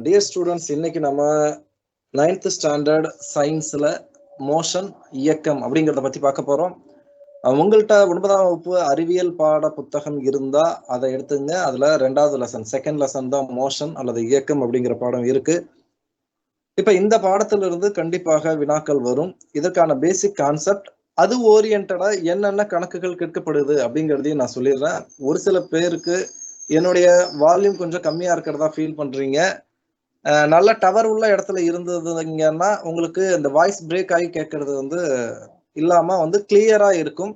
Dear students, இன்னைக்கு நம்ம 9th standard சயின்ஸ்ல மோஷன் இயக்கம் அப்படிங்கிறத பத்தி பார்க்க போறோம். உங்கள்கிட்ட 9ஆம் வகுப்பு அறிவியல் பாட புத்தகம் இருந்தா அதை எடுத்துங்க. அதுல 2வது லெசன், செகண்ட் லெசன் தான் மோஷன் அல்லது இயக்கம் அப்படிங்கிற பாடம் இருக்கு. இப்ப இந்த பாடத்திலிருந்து கண்டிப்பாக வினாக்கள் வரும். இதற்கான பேசிக் கான்செப்ட், அது ஓரியன்டா என்னென்ன கணக்குகள் கேட்கப்படுது அப்படிங்கிறதையும் நான் சொல்லிடுறேன். ஒரு சில பேருக்கு என்னுடைய வால்யூம் கொஞ்சம் கம்மியா இருக்கிறதா ஃபீல் பண்றீங்க. நல்ல டவர் உள்ள இடத்துல இருந்ததுங்கன்னா உங்களுக்கு இந்த வாய்ஸ் பிரேக் ஆகி கேட்கறது இல்லாம கிளியரா இருக்கும்.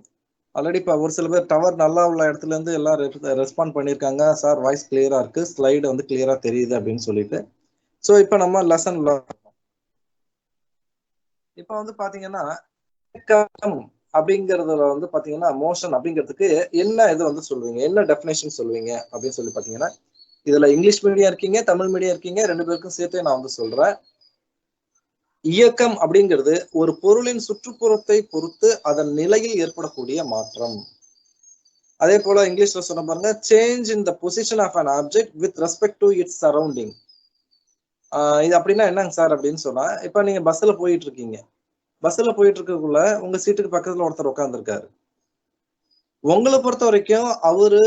ஆல்ரெடி இப்போ ஒரு சில பேர் டவர் நல்லா உள்ள இடத்துல இருந்து எல்லாம் ரெஸ்பாண்ட் பண்ணியிருக்காங்க. சார் வாய்ஸ் கிளியரா இருக்கு, ஸ்லைடு கிளியரா தெரியுது அப்படின்னு சொல்லிட்டு. ஸோ இப்போ நம்ம லெசன்ல இப்போ பாத்தீங்கன்னா அப்படிங்கறதுல பாத்தீங்கன்னா மோஷன் அப்படிங்கிறதுக்கு என்ன இது சொல்லுவீங்க, என்ன டெஃபினேஷன் சொல்லுவீங்க அப்படின்னு சொல்லி பாத்தீங்கன்னா, இதுல இங்கிலீஷ் மீடியம் இருக்கீங்க, தமிழ் மீடியம் இருக்கீங்க, ரெண்டு பேருக்கும் சேர்த்து நான் சொல்றேன். இயக்கம் அப்படிங்கிறது ஒரு பொருளின் சுற்றுப்புறத்தை பொறுத்து அதன் நிலையில் ஏற்படக்கூடிய மாற்றம். அதே போல இங்கிலீஷ்ல சொன்ன பாருங்க, change in the position of an object with respect to its surrounding. இது அப்படின்னா என்னங்க சார் அப்படின்னு சொன்னா, இப்ப நீங்க பஸ்ல போயிட்டு இருக்கீங்க. பஸ்ல போயிட்டு இருக்கக்குள்ள உங்க சீட்டுக்கு பக்கத்துல ஒருத்தர் உட்கார்ந்துருக்காரு. உங்களை பொறுத்த வரைக்கும் அவரு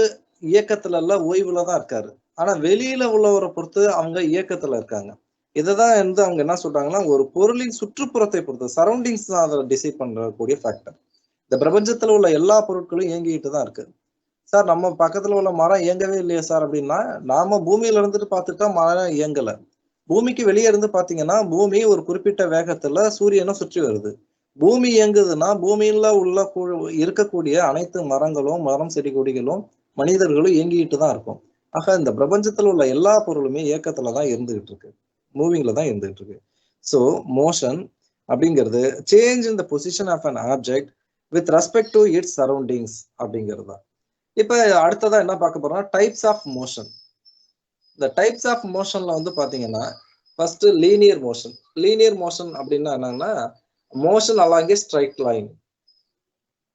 இயக்கத்துல இல்ல, ஓய்வுல தான் இருக்காரு. ஆனா வெளியில உள்ளவரை பொறுத்து அவங்க இயக்கத்துல இருக்காங்க. இதுதான் அவங்க என்ன சொல்றாங்கன்னா, ஒரு பொருளின் சுற்றுப்புறத்தை பொறுத்து, சரௌண்டிங்ஸ் தான் அதை டிசைட் பண்ணக்கூடிய ஃபேக்டர். இந்த பிரபஞ்சத்துல உள்ள எல்லா பொருட்களும் இயங்கிட்டு தான் இருக்கு. சார் நம்ம பக்கத்துல உள்ள மரம் இயங்கவே இல்லையா சார் அப்படின்னா, நாம பூமியில இருந்துட்டு பார்த்துட்டா மரம் இயங்கல. பூமிக்கு வெளியே இருந்து பாத்தீங்கன்னா, பூமி ஒரு குறிப்பிட்ட வேகத்துல சூரியனை சுற்றி வருது. பூமி இயங்குதுன்னா பூமியில உள்ள இருக்கக்கூடிய அனைத்து மரங்களும், மரம் செடி கொடிகளும், மனிதர்களும் இயங்கிட்டு தான் இருக்கும். ஆக இந்த பிரபஞ்சத்துல உள்ள எல்லா பொருளுமே இயக்கத்துலதான் இருந்துகிட்டு இருக்கு, மூவிங்ல தான் இருந்துகிட்டு இருக்கு. ஸோ மோஷன் அப்படிங்கிறது change in the position of an object with respect to its surroundings அப்படிங்கிறது தான். இப்ப அடுத்ததா என்ன பார்க்க போறோம்னா, டைப்ஸ் ஆஃப் மோஷன். இந்த டைப்ஸ் ஆஃப் மோஷன்ல பாத்தீங்கன்னா, first linear motion. Linear motion அப்படின்னா என்னன்னா, motion along a straight line.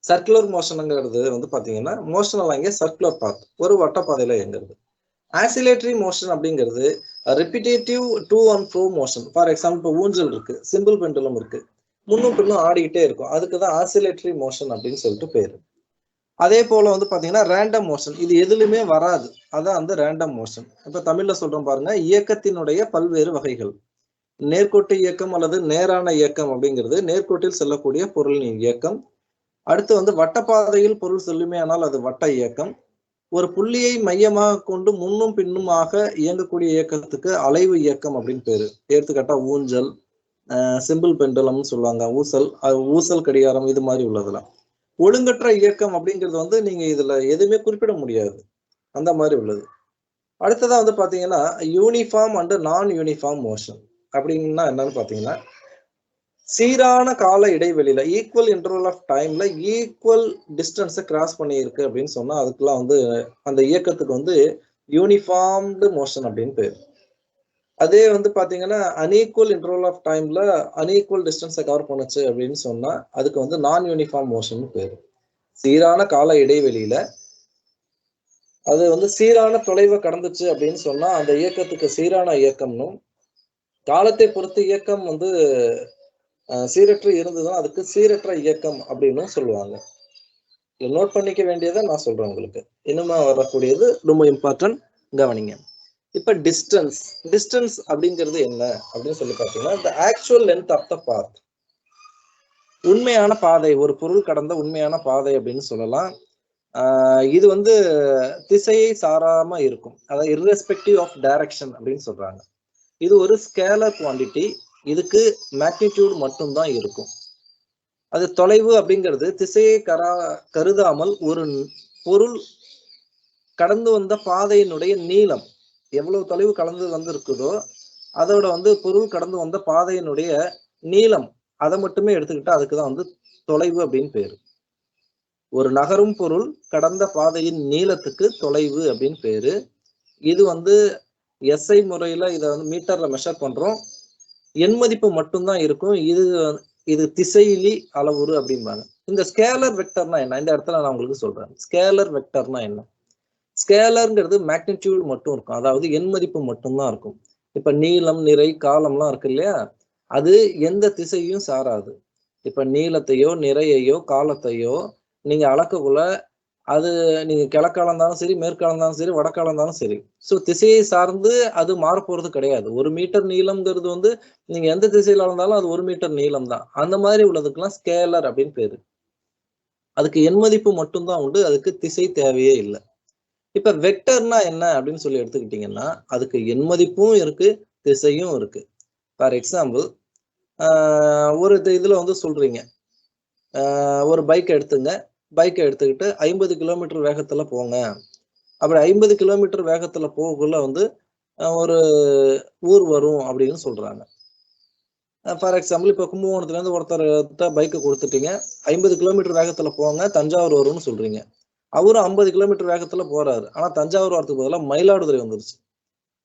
Circular மோஷனுங்கிறது பாத்தீங்கன்னா, motion along a circular path, ஒரு வட்டப்பாதையில இயங்குறது. ஆசிலேட்டரி மோஷன் அப்படிங்கிறது repetitive to and fro motion. For example ஊஞ்சல் இருக்கு, சிம்பிள் பெண்டுலம் இருக்கு, முன்னும் பின்னும் ஆடிக்கிட்டே இருக்கும். அதுக்குதான் ஆசிலேட்டரி மோஷன் அப்படின்னு சொல்லிட்டு பேரு. அதே போல பாத்தீங்கன்னா ரேண்டம் மோஷன், இது எதுலுமே வராது, அதான் ரேண்டம் மோஷன். இப்ப தமிழ்ல சொல்றோம் பாருங்க, இயக்கத்தினுடைய பல்வேறு வகைகள். நேர்கோட்டு இயக்கம் அல்லது நேரான இயக்கம் அப்படிங்கிறது நேர்கோட்டில் செல்லக்கூடிய பொருளின் இயக்கம். அடுத்து வட்டப்பாதையில் பொருள் செல்லுமே ஆனால் அது வட்ட இயக்கம். ஒரு புள்ளியை மையமாக கொண்டு முன்னும் பின்னுமாக இயங்கக்கூடிய இயக்கத்துக்கு அலைவு இயக்கம் அப்படின்னு பேரு. எடுத்துக்காட்டா ஊஞ்சல், சிம்பிள் பெண்டலம்னு சொல்லுவாங்க, ஊசல் கடிகாரம், இது மாதிரி உள்ளதெல்லாம். ஒழுங்கற்ற இயக்கம் அப்படிங்கிறது நீங்க இதுல எதுவுமே குறிப்பிட முடியாது, அந்த மாதிரி உள்ளது. அடுத்ததா பாத்தீங்கன்னா யூனிஃபார்ம் அண்ட் நான் யூனிஃபார்ம் மோஷன் அப்படின்னா என்னன்னு பாத்தீங்கன்னா, சீரான கால இடைவெளியில, ஈக்குவல் இன்டர்வல் ஆஃப் டைம்ல ஈக்குவல் டிஸ்டன்ஸை கிராஸ் பண்ணி இருக்கு அப்படின்னு சொன்னா அதுக்கெல்லாம் அந்த இயக்கத்துக்கு யூனிஃபார்ம்டு மோஷன் அப்படின்னு பேரு. அதே பாத்தீங்கன்னா அன்ஈக்குவல் இன்டர்வல் ஆஃப் டைம்ல அன்ஈக்குவல் டிஸ்டன்ஸை கவர் பண்ணுச்சு அப்படின்னு சொன்னா அதுக்கு நான் யூனிஃபார்ம் மோஷன் பேரு. சீரான கால இடைவெளியில அது சீரான தொலைவை கடந்துச்சு அப்படின்னு சொன்னா அந்த இயக்கத்துக்கு சீரான இயக்கம்னும், காலத்தை பொறுத்து இயக்கம் சீரற்று இருந்ததுன்னா அதுக்கு சீரற்ற இயக்கம் அப்படின்னு சொல்லுவாங்க. நோட் பண்ணிக்க வேண்டியதை நான் சொல்றேன் உங்களுக்கு. இன்னுமா வரக்கூடியது ரொம்ப இம்பார்ட்டன்ட், கவனிங்க. இப்ப டிஸ்டன்ஸ். டிஸ்டன்ஸ் அப்படிங்கிறது என்ன அப்படின்னு சொல்லி பார்த்தீங்கன்னா, the actual length of the path. உண்மையான பாதை, ஒரு பொருள் கடந்த உண்மையான பாதை அப்படின்னு சொல்லலாம். இது திசையை சாராம இருக்கும், அதாவது irrespective of direction அப்படின்னு சொல்றாங்க. இது ஒரு ஸ்கேலர் குவான்டிட்டி, இதுக்கு மேக்னிடியூட் மட்டும்தான் இருக்கும். அது தொலைவு அப்படிங்கிறது திசையை கருதாமல் ஒரு பொருள் கடந்து வந்த பாதையினுடைய நீளம், எவ்வளவு தொலைவு கடந்து இருக்குதோ அதோட பொருள் கடந்து வந்த பாதையினுடைய நீளம், அதை மட்டுமே எடுத்துக்கிட்டா அதுக்குதான் தொலைவு அப்படின்னு பேரு. ஒரு நகரும் பொருள் கடந்த பாதையின் நீளத்துக்கு தொலைவு அப்படின்னு பேரு. இது எஸ்ஐ முறையில இதை மீட்டர்ல மெஷர் பண்றோம். எண் மதிப்பு மட்டும்தான் இருக்கும். இது திசையிலி அளவுரு அப்படிம்பாங்க. இந்த ஸ்கேலர் வெக்டர்னா என்ன, இந்த இடத்துல நான் உங்களுக்கு சொல்றேன். ஸ்கேலர் வெக்டர்னா என்ன? ஸ்கேலர்ங்கிறது மேக்னிடியூட் மட்டும் இருக்கும், அதாவது எண் மதிப்பு மட்டும்தான் இருக்கும். இப்ப நீளம், நிறை, காலம்லாம் இருக்கு இல்லையா? அது எந்த திசையும் சாராது. இப்ப நீளத்தையோ, நிறையையோ, காலத்தையோ நீங்க அளக்கக்குள்ள அது நீங்க கிழக்கால இருந்தாலும் சரி, மேற்கால இருந்தாலும் சரி, வடக்கால இருந்தாலும் சரி. ஸோ திசையை சார்ந்து அது மாறப்போறது கிடையாது. 1 மீட்டர் நீளம்ங்கிறது வந்து நீங்க எந்த திசையில அளந்தாலும் அது 1 மீட்டர் நீளம் தான். அந்த மாதிரி உள்ளதுக்கெல்லாம் ஸ்கேலர் அப்படின்னு பேரு. அதுக்கு எண் மதிப்பு மட்டும் தான் உண்டு. அதுக்கு திசை தேவையே இல்ல. இப்ப வெக்டர்னா என்ன அப்படின்னு சொல்லி எடுத்துக்கிட்டீங்கன்னா, அதுக்கு எண் மதிப்பும் இருக்கு, திசையும் இருக்கு. ஃபார் எக்ஸாம்பிள் ஒரு இதுல வந்து சொல்றீங்க. ஒரு பைக் எடுத்துங்க. பைக்க எடுத்துக்கிட்டு 50 கிலோமீட்டர் வேகத்துல போங்க. அப்படி 50 கிலோமீட்டர் வேகத்துல போகக்குள்ள வந்து ஒரு ஊர் வரும் அப்படின்னு சொல்றாங்க. ஃபார் எக்ஸாம்பிள் இப்ப கும்பகோணத்துலேருந்து ஒருத்தர்ட்ட பைக்க குடுத்துட்டீங்க. 50 கிலோமீட்டர் வேகத்துல போங்க, தஞ்சாவூர் வரும்னு சொல்றீங்க. அவரும் 50 கிலோமீட்டர் வேகத்துல போறாரு. ஆனா தஞ்சாவூர் வரதுக்கு பதிலா மயிலாடுதுறை வந்துருச்சு.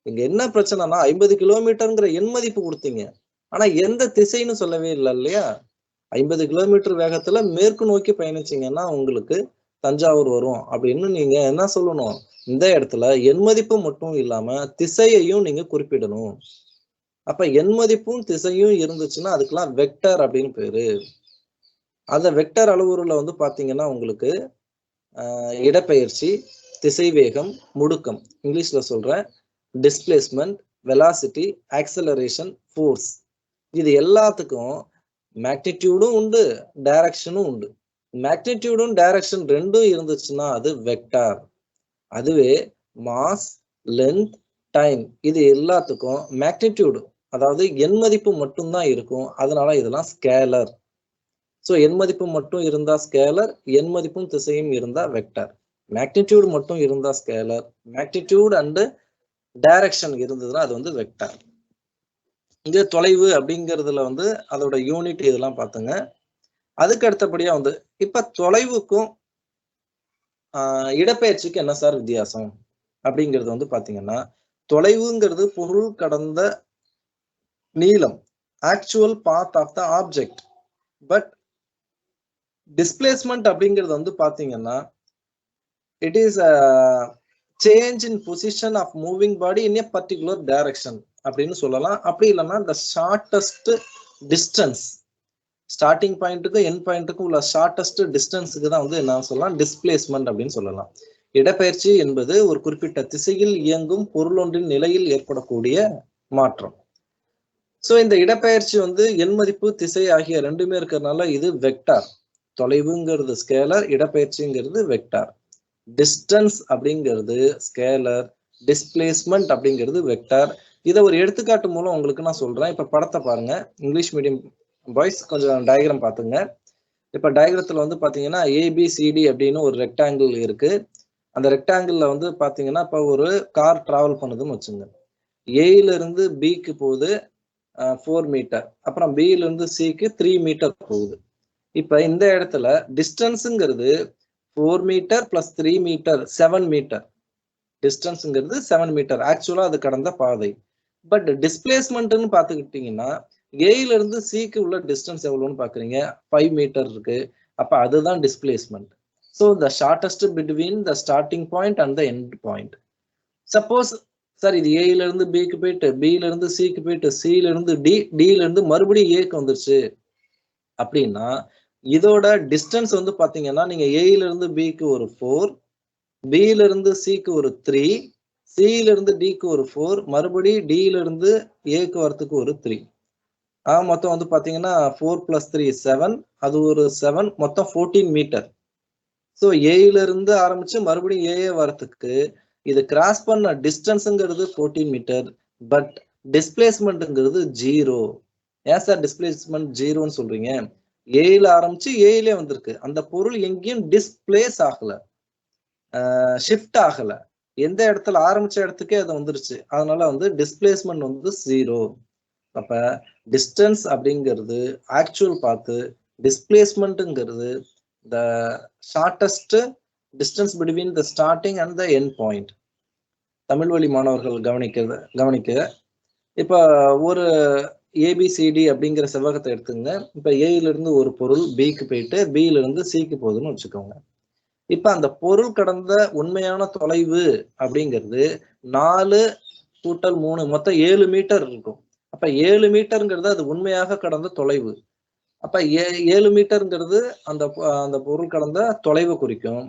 இங்க என்ன பிரச்சனைன்னா 50 கிலோமீட்டர்ங்கிற எண் மதிப்பு குடுத்தீங்க. ஆனா எந்த திசைன்னு சொல்லவே இல்ல இல்லையா? 50 கிலோமீட்டர் வேகத்துல மேற்கு நோக்கி பயணிச்சீங்கன்னா உங்களுக்கு தஞ்சாவூர் வரும் அப்படின்னு நீங்க என்ன சொல்லணும்? இந்த இடத்துல எண் மதிப்பு மட்டும் இல்லாம திசையையும் நீங்க குறிப்பிடணும். அப்ப எண் மதிப்பும் திசையும் இருந்துச்சுன்னா அதுக்கெல்லாம் வெக்டர் அப்படின்னு பேரு. அந்த வெக்டர் அளவுருல வந்து பாத்தீங்கன்னா உங்களுக்கு இடப்பெயர்ச்சி, திசைவேகம், முடுக்கம். இங்கிலீஷ்ல சொல்றேன். Displacement, velocity, acceleration, force. இது எல்லாத்துக்கும் மேக்னிட்யூடும் உண்டு, டைரக்ஷனும் உண்டு. மேக்னிட்யூடும், டைரக்ஷன் 2ம் இருந்துச்சுன்னா அது வெக்டார். அதுவே மாஸ், லென்த், டைம் இது எல்லாத்துக்கும் மேக்னிட்யூடு அதாவது எண் மதிப்பு மட்டும் தான் இருக்கும். அதனால இதெல்லாம் ஸ்கேலர். ஸோ எண் மதிப்பு மட்டும் இருந்தா ஸ்கேலர், எண் மதிப்பும் திசையும் இருந்தா வெக்டார். மேக்னிட்யூடு மட்டும் இருந்தா ஸ்கேலர், மேக்னிட்யூட் அண்ட் டைரக்ஷன் இருந்ததுன்னா அது வந்து வெக்டார். இங்க தொலைவு அப்படிங்கிறதுல வந்து அதோட யூனிட் இதெல்லாம் பார்த்துங்க. அதுக்கு அடுத்தபடியா வந்து இப்ப தொலைவுக்கும் இடப்பெயர்ச்சிக்கு என்ன சார் வித்தியாசம் அப்படிங்கிறது வந்து பாத்தீங்கன்னா, தொலைவுங்கிறது பொருள் கடந்த நீளம், actual path of the object. But displacement அப்படிங்கிறது வந்து பாத்தீங்கன்னா, it is a change in position of moving body in a particular direction அப்படின்னு சொல்லலாம். அப்படி இல்லைன்னா இந்த ஷார்டஸ்ட் டிஸ்டன்ஸ் ஸ்டார்டிங் பாயிண்ட்டுக்கும் எண்ட் பாயிண்ட்டுக்கும் உள்ள ஷார்டஸ்ட் டிஸ்டன்ஸுக்கு தான் வந்து என்ன சொல்லலாம் டிஸ்பிளேஸ்மெண்ட் அப்படின்னு சொல்லலாம். இடப்பெயர்ச்சி என்பது ஒரு குறிப்பிட்ட திசையில் இயங்கும் பொருளொன்றின் நிலையில் ஏற்படக்கூடிய மாற்றம். ஸோ இந்த இடப்பெயர்ச்சி வந்து எண் மதிப்பு, திசை ஆகிய ரெண்டுமே இருக்கிறதுனால இது வெக்டார். தொலைவுங்கிறது ஸ்கேலர், இடப்பெயர்ச்சிங்கிறது வெக்டார். டிஸ்டன்ஸ் அப்படிங்கிறது ஸ்கேலர், டிஸ்பிளேஸ்மெண்ட் அப்படிங்கிறது வெக்டார். இதை ஒரு எடுத்துக்காட்டு மூலம் உங்களுக்கு நான் சொல்றேன். இப்ப படத்தை பாருங்க. இங்கிலீஷ் மீடியம் பாய்ஸ் கொஞ்சம் டயக்ராம் பார்த்துங்க. இப்ப டயக்ராத்துல வந்து பாத்தீங்கன்னா ஏபிசிடி அப்படின்னு ஒரு ரெக்டாங்கிள் இருக்கு. அந்த ரெக்டாங்கிள்ல வந்து பாத்தீங்கன்னா இப்ப ஒரு கார் டிராவல் பண்ணுதுன்னு வச்சுங்க. ஏல இருந்து பிக்கு போகுது 4 மீட்டர், அப்புறம் பில இருந்து சிக்கு 3 மீட்டர் போகுது. இப்ப இந்த இடத்துல டிஸ்டன்ஸுங்கிறது 4 மீட்டர் பிளஸ் 3 மீட்டர் 7 மீட்டர். டிஸ்டன்ஸ்ங்கிறது 7 மீட்டர். ஆக்சுவலா அது கடந்த பாதை. பட் டிஸ்பிளேஸ்மெண்ட்னு பாத்துக்கிட்டீங்கன்னா ஏல இருந்து சிக்கு உள்ள டிஸ்டன்ஸ் எவ்வளவுன்னு பாக்குறீங்க 5 மீட்டர் இருக்கு. அப்ப அதுதான் displacement. So the shortest between the starting point and the end point. Suppose sir இது ஏல இருந்து பிக்கு போயிட்டு பில இருந்து சிக்கு போயிட்டு சில இருந்து டில இருந்து மறுபடியும் ஏக்கு வந்துருச்சு அப்படின்னா இதோட டிஸ்டன்ஸ் வந்து பாத்தீங்கன்னா நீங்க ஏல இருந்து பிக்கு ஒரு 4, பில இருந்து சிக்கு ஒரு 3, சில இருந்து டிக்கு ஒரு 4, மறுபடியும் டில இருந்து ஏக்கு வரத்துக்கு ஒரு 3. மொத்தம் வந்து பாத்தீங்கன்னா 4 + 3 7, அது ஒரு 7, மொத்தம் 14 மீட்டர். ஸோ ஏல இருந்து ஆரம்பிச்சு மறுபடியும் ஏஏ வரத்துக்கு இது கிராஸ் பண்ண டிஸ்டன்ஸ்ங்கிறது 14 மீட்டர். பட் டிஸ்பிளேஸ்மெண்ட்ங்கிறது 0. ஏன் சார் டிஸ்பிளேஸ்மெண்ட் 0ன்னு சொல்றீங்க? ஏல ஆரம்பிச்சு ஏயிலே வந்திருக்கு. அந்த பொருள் எங்கேயும் டிஸ்பிளேஸ் ஆகல, ஷிஃப்ட் ஆகல. எந்த இடத்துல ஆரம்பிச்ச இடத்துக்கே அது வந்துருச்சு. அதனால வந்து டிஸ்பிளேஸ்மெண்ட் வந்து 0. அப்ப டிஸ்டன்ஸ் அப்படிங்கிறது ஆக்சுவல் பார்த்து, டிஸ்பிளேஸ்மெண்ட்ங்கிறது the shortest distance between the starting and the end point. தமிழ் வழி மாணவர்கள் கவனிக்க. இப்ப ஒரு ஏபிசிடி அப்படிங்கிற செவ்வகத்தை எடுத்துங்க. இப்ப ஏல இருந்து ஒரு பொருள் பிக்கு போயிட்டு பில இருந்து சிக்கு போகுதுன்னு வச்சுக்கோங்க. இப்ப அந்த பொருள் கடந்த உண்மையான தொலைவு அப்படிங்கிறது 4 கூட்டல் 3 மொத்தம் 7 மீட்டர் இருக்கும். அப்ப 7 மீட்டர்ங்கிறது அது உண்மையாக கடந்த தொலைவு. அப்ப 7 மீட்டர்ங்கிறது அந்த பொருள் கடந்த தொலைவு குறிக்கும்.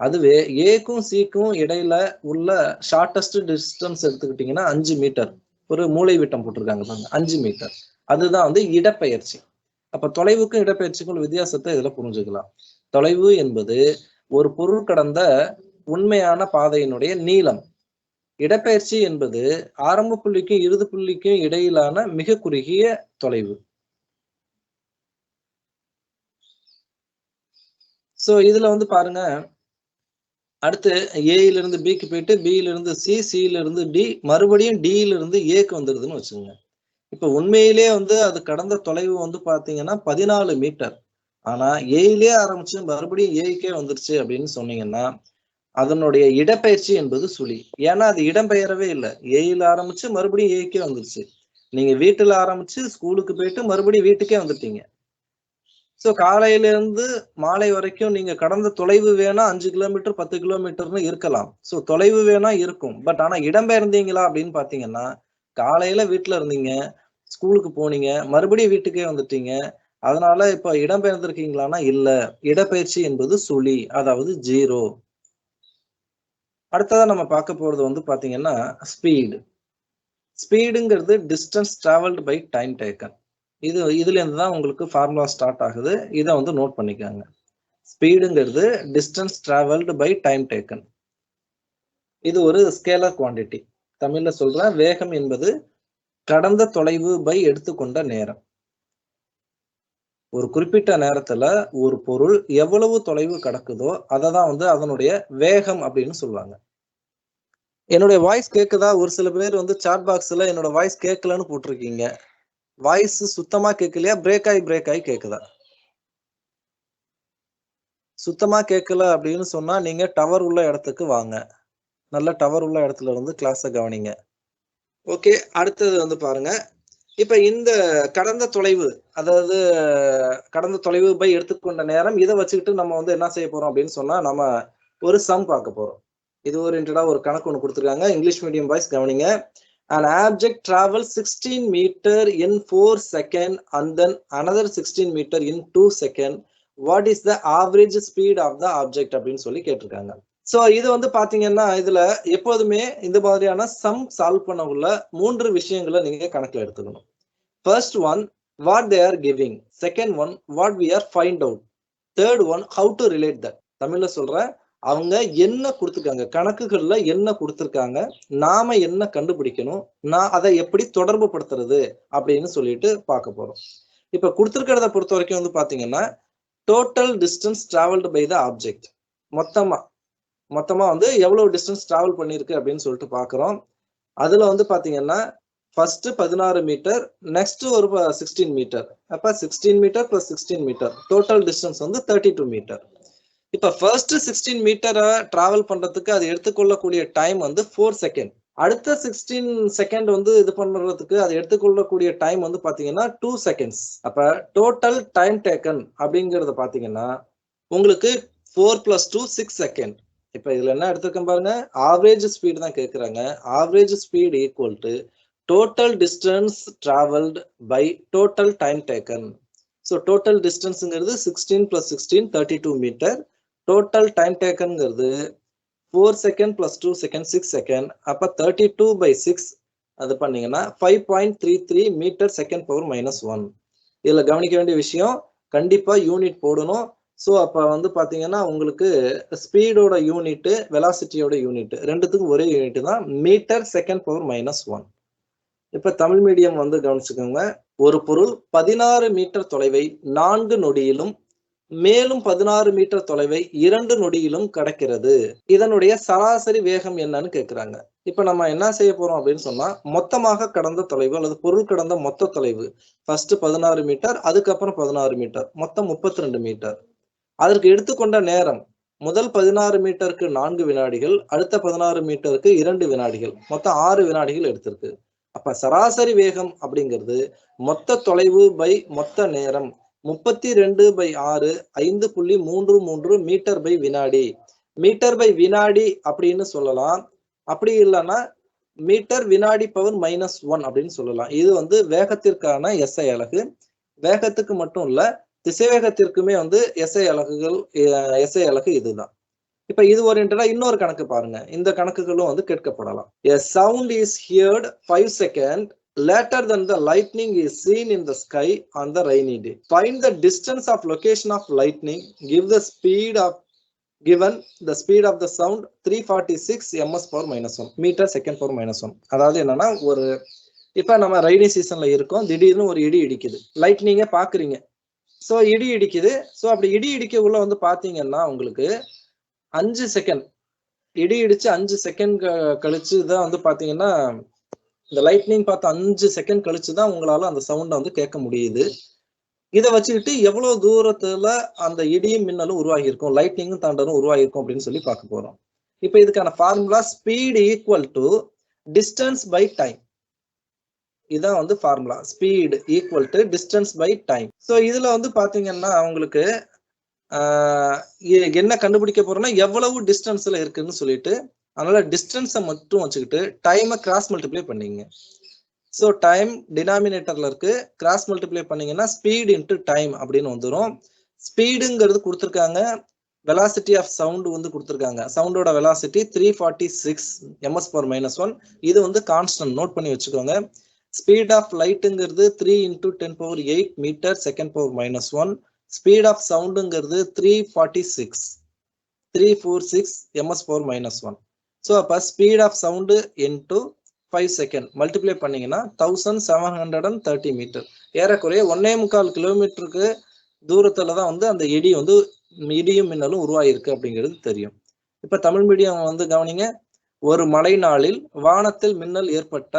அதுவே ஏக்கும் சிக்கும் இடையில உள்ள ஷார்டஸ்ட் டிஸ்டன்ஸ் எடுத்துக்கிட்டீங்கன்னா 5 மீட்டர். ஒரு மூலை விட்டம் போட்டிருக்காங்க பாருங்க, 5 மீட்டர். அதுதான் வந்து இடப்பெயர்ச்சி. அப்ப தொலைவுக்கும் இடப்பெயர்ச்சிக்கும் வித்தியாசத்தை இதுல புரிஞ்சுக்கலாம். தொலைவு என்பது ஒரு பொருள் கடந்த உண்மையான பாதையினுடைய நீளம். இடப்பெயர்ச்சி என்பது ஆரம்ப புள்ளிக்கும் இறுதி புள்ளிக்கும் இடையிலான மிக குறுகிய தொலைவு. சோ இதுல வந்து பாருங்க, அடுத்து ஏல இருந்து பிக்கு போயிட்டு பில இருந்து சி, சில இருந்து டி, மறுபடியும் டில இருந்து ஏக்கு வந்துருதுன்னு வச்சுக்கோங்க. இப்ப உண்மையிலேயே வந்து அது கடந்த தொலைவு வந்து பாத்தீங்கன்னா 14 மீட்டர். ஆனா ஏயிலே ஆரம்பிச்சு மறுபடியும் ஏக்கே வந்துருச்சு அப்படின்னு சொன்னீங்கன்னா அதனுடைய இடப்பெயர்ச்சி என்பது சுழி. ஏன்னா அது இடம்பெயரவே இல்லை. ஏயில ஆரம்பிச்சு மறுபடியும் ஏக்கே வந்துருச்சு. நீங்க வீட்டுல ஆரம்பிச்சு ஸ்கூலுக்கு போயிட்டு மறுபடியும் வீட்டுக்கே வந்துட்டீங்க. சோ காலையில இருந்து மாலை வரைக்கும் நீங்க கடந்த தொலைவு வேணா 5 கிலோமீட்டர் 10 கிலோமீட்டர்னு இருக்கலாம். சோ தொலைவு வேணா இருக்கும். பட் ஆனா இடம்பெயர்ந்தீங்களா அப்படின்னு பாத்தீங்கன்னா காலையில வீட்டுல இருந்தீங்க, ஸ்கூலுக்கு போனீங்க, மறுபடியும் வீட்டுக்கே வந்துட்டீங்க. அதனால இப்ப இடம்பெயர்ந்திருக்கீங்களான்னா இல்ல. இடப்பெயர்ச்சி என்பது சுழி, அதாவது 0. அடுத்ததா நம்ம பார்க்க போறது வந்து பாத்தீங்கன்னா ஸ்பீடு. ஸ்பீடுங்கிறது distance travelled by time taken. இதுல இருந்து தான் உங்களுக்கு ஃபார்முலா ஸ்டார்ட் ஆகுது. இதை வந்து நோட் பண்ணிக்காங்க. ஸ்பீடுங்கிறது distance travelled by time taken. இது ஒரு ஸ்கேலர் குவாண்டிட்டி. தமிழ்ல சொல்றேன், வேகம் என்பது கடந்த தொலைவு பை எடுத்துக்கொண்ட நேரம். ஒரு குறிப்பிட்ட நேரத்துல ஒரு பொருள் எவ்வளவு தொலைவு கடக்குதோ அதை தான் வந்து அதனுடைய வேகம் அப்படின்னு சொல்லுவாங்க. என்னுடைய வாய்ஸ் கேக்குதா? ஒரு சில பேர் வந்து சாட் பாக்ஸ்ல என்னோட வாய்ஸ் கேட்கலன்னு போட்டிருக்கீங்க. வாய்ஸ் சுத்தமா கேட்கலையா? பிரேக் ஆகி கேக்குதா? சுத்தமா கேட்கல அப்படின்னு சொன்னா நீங்க டவர் உள்ள இடத்துக்கு வாங்க. நல்ல டவர் உள்ள இடத்துல இருந்து கிளாஸை கவனிங்க. ஓகே, அடுத்தது வந்து பாருங்க. இப்ப இந்த கடந்த தொலைவு, அதாவது கடந்த தொலைவு பை எடுத்துக்கொண்ட நேரம், இதை வச்சுக்கிட்டு நம்ம வந்து என்ன செய்ய போறோம் அப்படின்னு சொன்னா நம்ம ஒரு சம் பார்க்க போறோம். இது ஓரியன்டா ஒரு கணக்கு ஒன்று கொடுத்துருக்காங்க. இங்கிலீஷ் மீடியம் பாய்ஸ் கவனிங்க. An object travels 16 meter in 4 seconds and then another 16 meter in 2 seconds. What is the average speed of the object அப்படின்னு சொல்லி கேட்டிருக்காங்க. சோ இது வந்து பாத்தீங்கன்னா இதுல எப்போதுமே இந்த மாதிரியான சம் சால்வ் பண்ண உள்ள 3 விஷயங்களை நீங்க கணக்குல எடுத்துக்கணும். First one, what they are giving. Second one, what we are find out. Third one, how to relate that. தமிழ்ல சொல்றேன், அவங்க என்ன கொடுத்துருக்காங்க, கணக்குகள்ல என்ன கொடுத்துருக்காங்க, நாம என்ன கண்டுபிடிக்கணும், நான் அதை எப்படி தொடர்பு படுத்துறது அப்படின்னு சொல்லிட்டு பார்க்க போறோம். இப்ப கொடுத்துருக்கிறத பொறுத்த வரைக்கும் வந்து பாத்தீங்கன்னா total distance travelled by the object. மொத்தமா வந்து எவ்வளவு டிஸ்டன்ஸ் டிராவல் பண்ணிருக்கு அப்படின்னு சொல்லிட்டு பாக்குறோம். அதுல வந்து பாத்தீங்கன்னா ஃபர்ஸ்ட் 16 மீட்டர், நெக்ஸ்ட் ஒரு 16 மீட்டர். அப்ப 16 metre plus 16 metre, total distance வந்து 32 மீட்டர். இப்ப ஃபர்ஸ்ட் 16 மீட்டரை டிராவல் பண்றதுக்கு அது எடுத்துக்கொள்ளக்கூடிய டைம் வந்து 4 செகண்ட். அடுத்த 16 செகண்ட் வந்து இது பண்றதுக்கு அது எடுத்துக்கொள்ளக்கூடிய டைம் வந்து பாத்தீங்கன்னா 2 செகண்ட்ஸ். அப்ப டோட்டல் டைம் டேக்கன் அப்படிங்கறத பாத்தீங்கன்னா உங்களுக்கு 4 + 2 6 செகண்ட். இப்ப இதுல என்ன எடுத்துருக்கேன் பாருங்க, ஆவரேஜ் ஸ்பீடு தான் கேக்குறாங்க. Average speed equal to total distance travelled by total time taken. So total டிஸ்டன்ஸுங்கிறது 16 + 16 32 மீட்டர். டோட்டல் டைம் டேக்கன்ங்கிறது 4 செகண்ட் + 2 செகண்ட் 6 செகண்ட். அப்ப 32/6 அது பண்ணீங்கன்னா 5.33 மீட்டர் செகண்ட் பவர் -1. இதுல கவனிக்க வேண்டிய விஷயம், கண்டிப்பா யூனிட் போடணும். ஸோ அப்ப வந்து பாத்தீங்கன்னா உங்களுக்கு ஸ்பீடோட யூனிட், வெலாசிட்டியோட யூனிட் ரெண்டுத்துக்கும் ஒரே யூனிட் தான், மீட்டர் செகண்ட் பவர் -1. இப்ப தமிழ் மீடியம் வந்து கவனிச்சுக்கோங்க. ஒரு பொருள் 16 மீட்டர் தொலைவை 4 நொடியிலும் மேலும் 16 மீட்டர் தொலைவை 2 நொடியிலும் கடக்கிறது. இதனுடைய சராசரி வேகம் என்னன்னு கேக்குறாங்க. இப்ப நம்ம என்ன செய்ய போறோம் அப்படின்னு சொன்னா மொத்தமாக கடந்த தொலைவு அல்லது பொருள் கடந்த மொத்த தொலைவு. ஃபர்ஸ்ட் 16 மீட்டர், அதுக்கப்புறம் 16 மீட்டர், மொத்தம் 32 மீட்டர். அதற்கு எடுத்துக்கொண்ட நேரம் முதல் 16 மீட்டருக்கு 4 வினாடிகள், அடுத்த 16 மீட்டருக்கு 2 வினாடிகள், மொத்தம் 6 வினாடிகள் எடுத்திருக்கு. அப்ப சராசரி வேகம் அப்படிங்கிறது மொத்த தொலைவு பை மொத்த நேரம் 32/6 5.33 மீட்டர் பை வினாடி. மீட்டர் பை வினாடி அப்படின்னு சொல்லலாம். அப்படி இல்லைன்னா மீட்டர் வினாடி பவர் -1 அப்படின்னு சொல்லலாம். இது வந்து வேகத்திற்கான SI அலகு. வேகத்துக்கு மட்டும் இல்ல, திசைவேகத்திற்குமே வந்து SI அலகு இதுதான். இப்ப இது ஓரியன்டா இன்னொரு கணக்கு பாருங்க. இந்த கணக்குகளும் வந்து கேட்கப்படலாம். A sound is heard 5 seconds later than the lightning is seen in the sky on the rainy day. Find the distance of location of lightning. Give the speed of given the speed of the sound 346 ms per -1 meter second per -1. அதாவது என்னன்னா, ஒரு இப்ப நம்ம rainy சீசன்ல இருக்கோம், திடீர்னு ஒரு இடி இடிக்குது, லைட்னிங்க பாக்குறீங்க. சோ இடி இடிக்குது. சோ அப்படி இடி இடிக்கக்குள்ள வந்து பாத்தீங்கன்னா உங்களுக்கு 5 செகண்ட் இடி இடிச்சு 5 செகண்ட் கழிச்சு தான் வந்து பாத்தீங்கன்னா, இந்த லைட்னிங் பார்த்து 5 செகண்ட் கழிச்சு தான் உங்களால அந்த சவுண்டை வந்து கேட்க முடியுது. இதை வச்சுக்கிட்டு எவ்வளவு தூரத்துல அந்த இடியும் மின்னலும் உருவாகி இருக்கும், லைட்னிங்கும் தாண்டரும் உருவாகி இருக்கும் அப்படின்னு சொல்லி பார்க்க போறோம். இப்ப இதுக்கான formula speed equal to distance by time. இதான் வந்து formula, speed equal to distance by time. So இதுல வந்து பாத்தீங்கன்னா உங்களுக்கு என்ன கண்டுபிடிக்க போறோம்னா எவ்வளவு டிஸ்டன்ஸ்ல இருக்குன்னு சொல்லிட்டு, அதனால டிஸ்டன்ஸை மட்டும் வச்சுக்கிட்டு டைமை கிராஸ் மல்டிப்ளை பண்ணீங்க. ஸோ டைம் டினாமினேட்டர்ல இருக்கு, கிராஸ் மல்டிப்ளை பண்ணீங்கன்னா ஸ்பீட் இன்டு டைம் அப்படின்னு வந்துடும். ஸ்பீடுங்கிறது கொடுத்துருக்காங்க, வெலாசிட்டி ஆஃப் சவுண்ட் வந்து கொடுத்துருக்காங்க. சவுண்டோட வெலாசிட்டி 346 ms per -1. இது வந்து கான்ஸ்டன்ட், நோட் பண்ணி வச்சுக்கோங்க. ஸ்பீட் ஆஃப் லைட்டுங்கிறது 3 × 10⁸ metre second power -1. Speed of சவுண்டுங்கிறது 346 ms per -1. ஸோ அப்போ speed of sound into 5 second multiply பண்ணீங்கன்னா 1730 மீட்டர். ஏறக்குறைய 1.25 கிலோமீட்டருக்கு தூரத்துல தான் வந்து அந்த இடியும் மின்னலும் உருவாயிருக்கு அப்படிங்கிறது தெரியும். இப்ப தமிழ் மீடியம் வந்து கவனிங்க. ஒரு மழை நாளில் வானத்தில் மின்னல் ஏற்பட்ட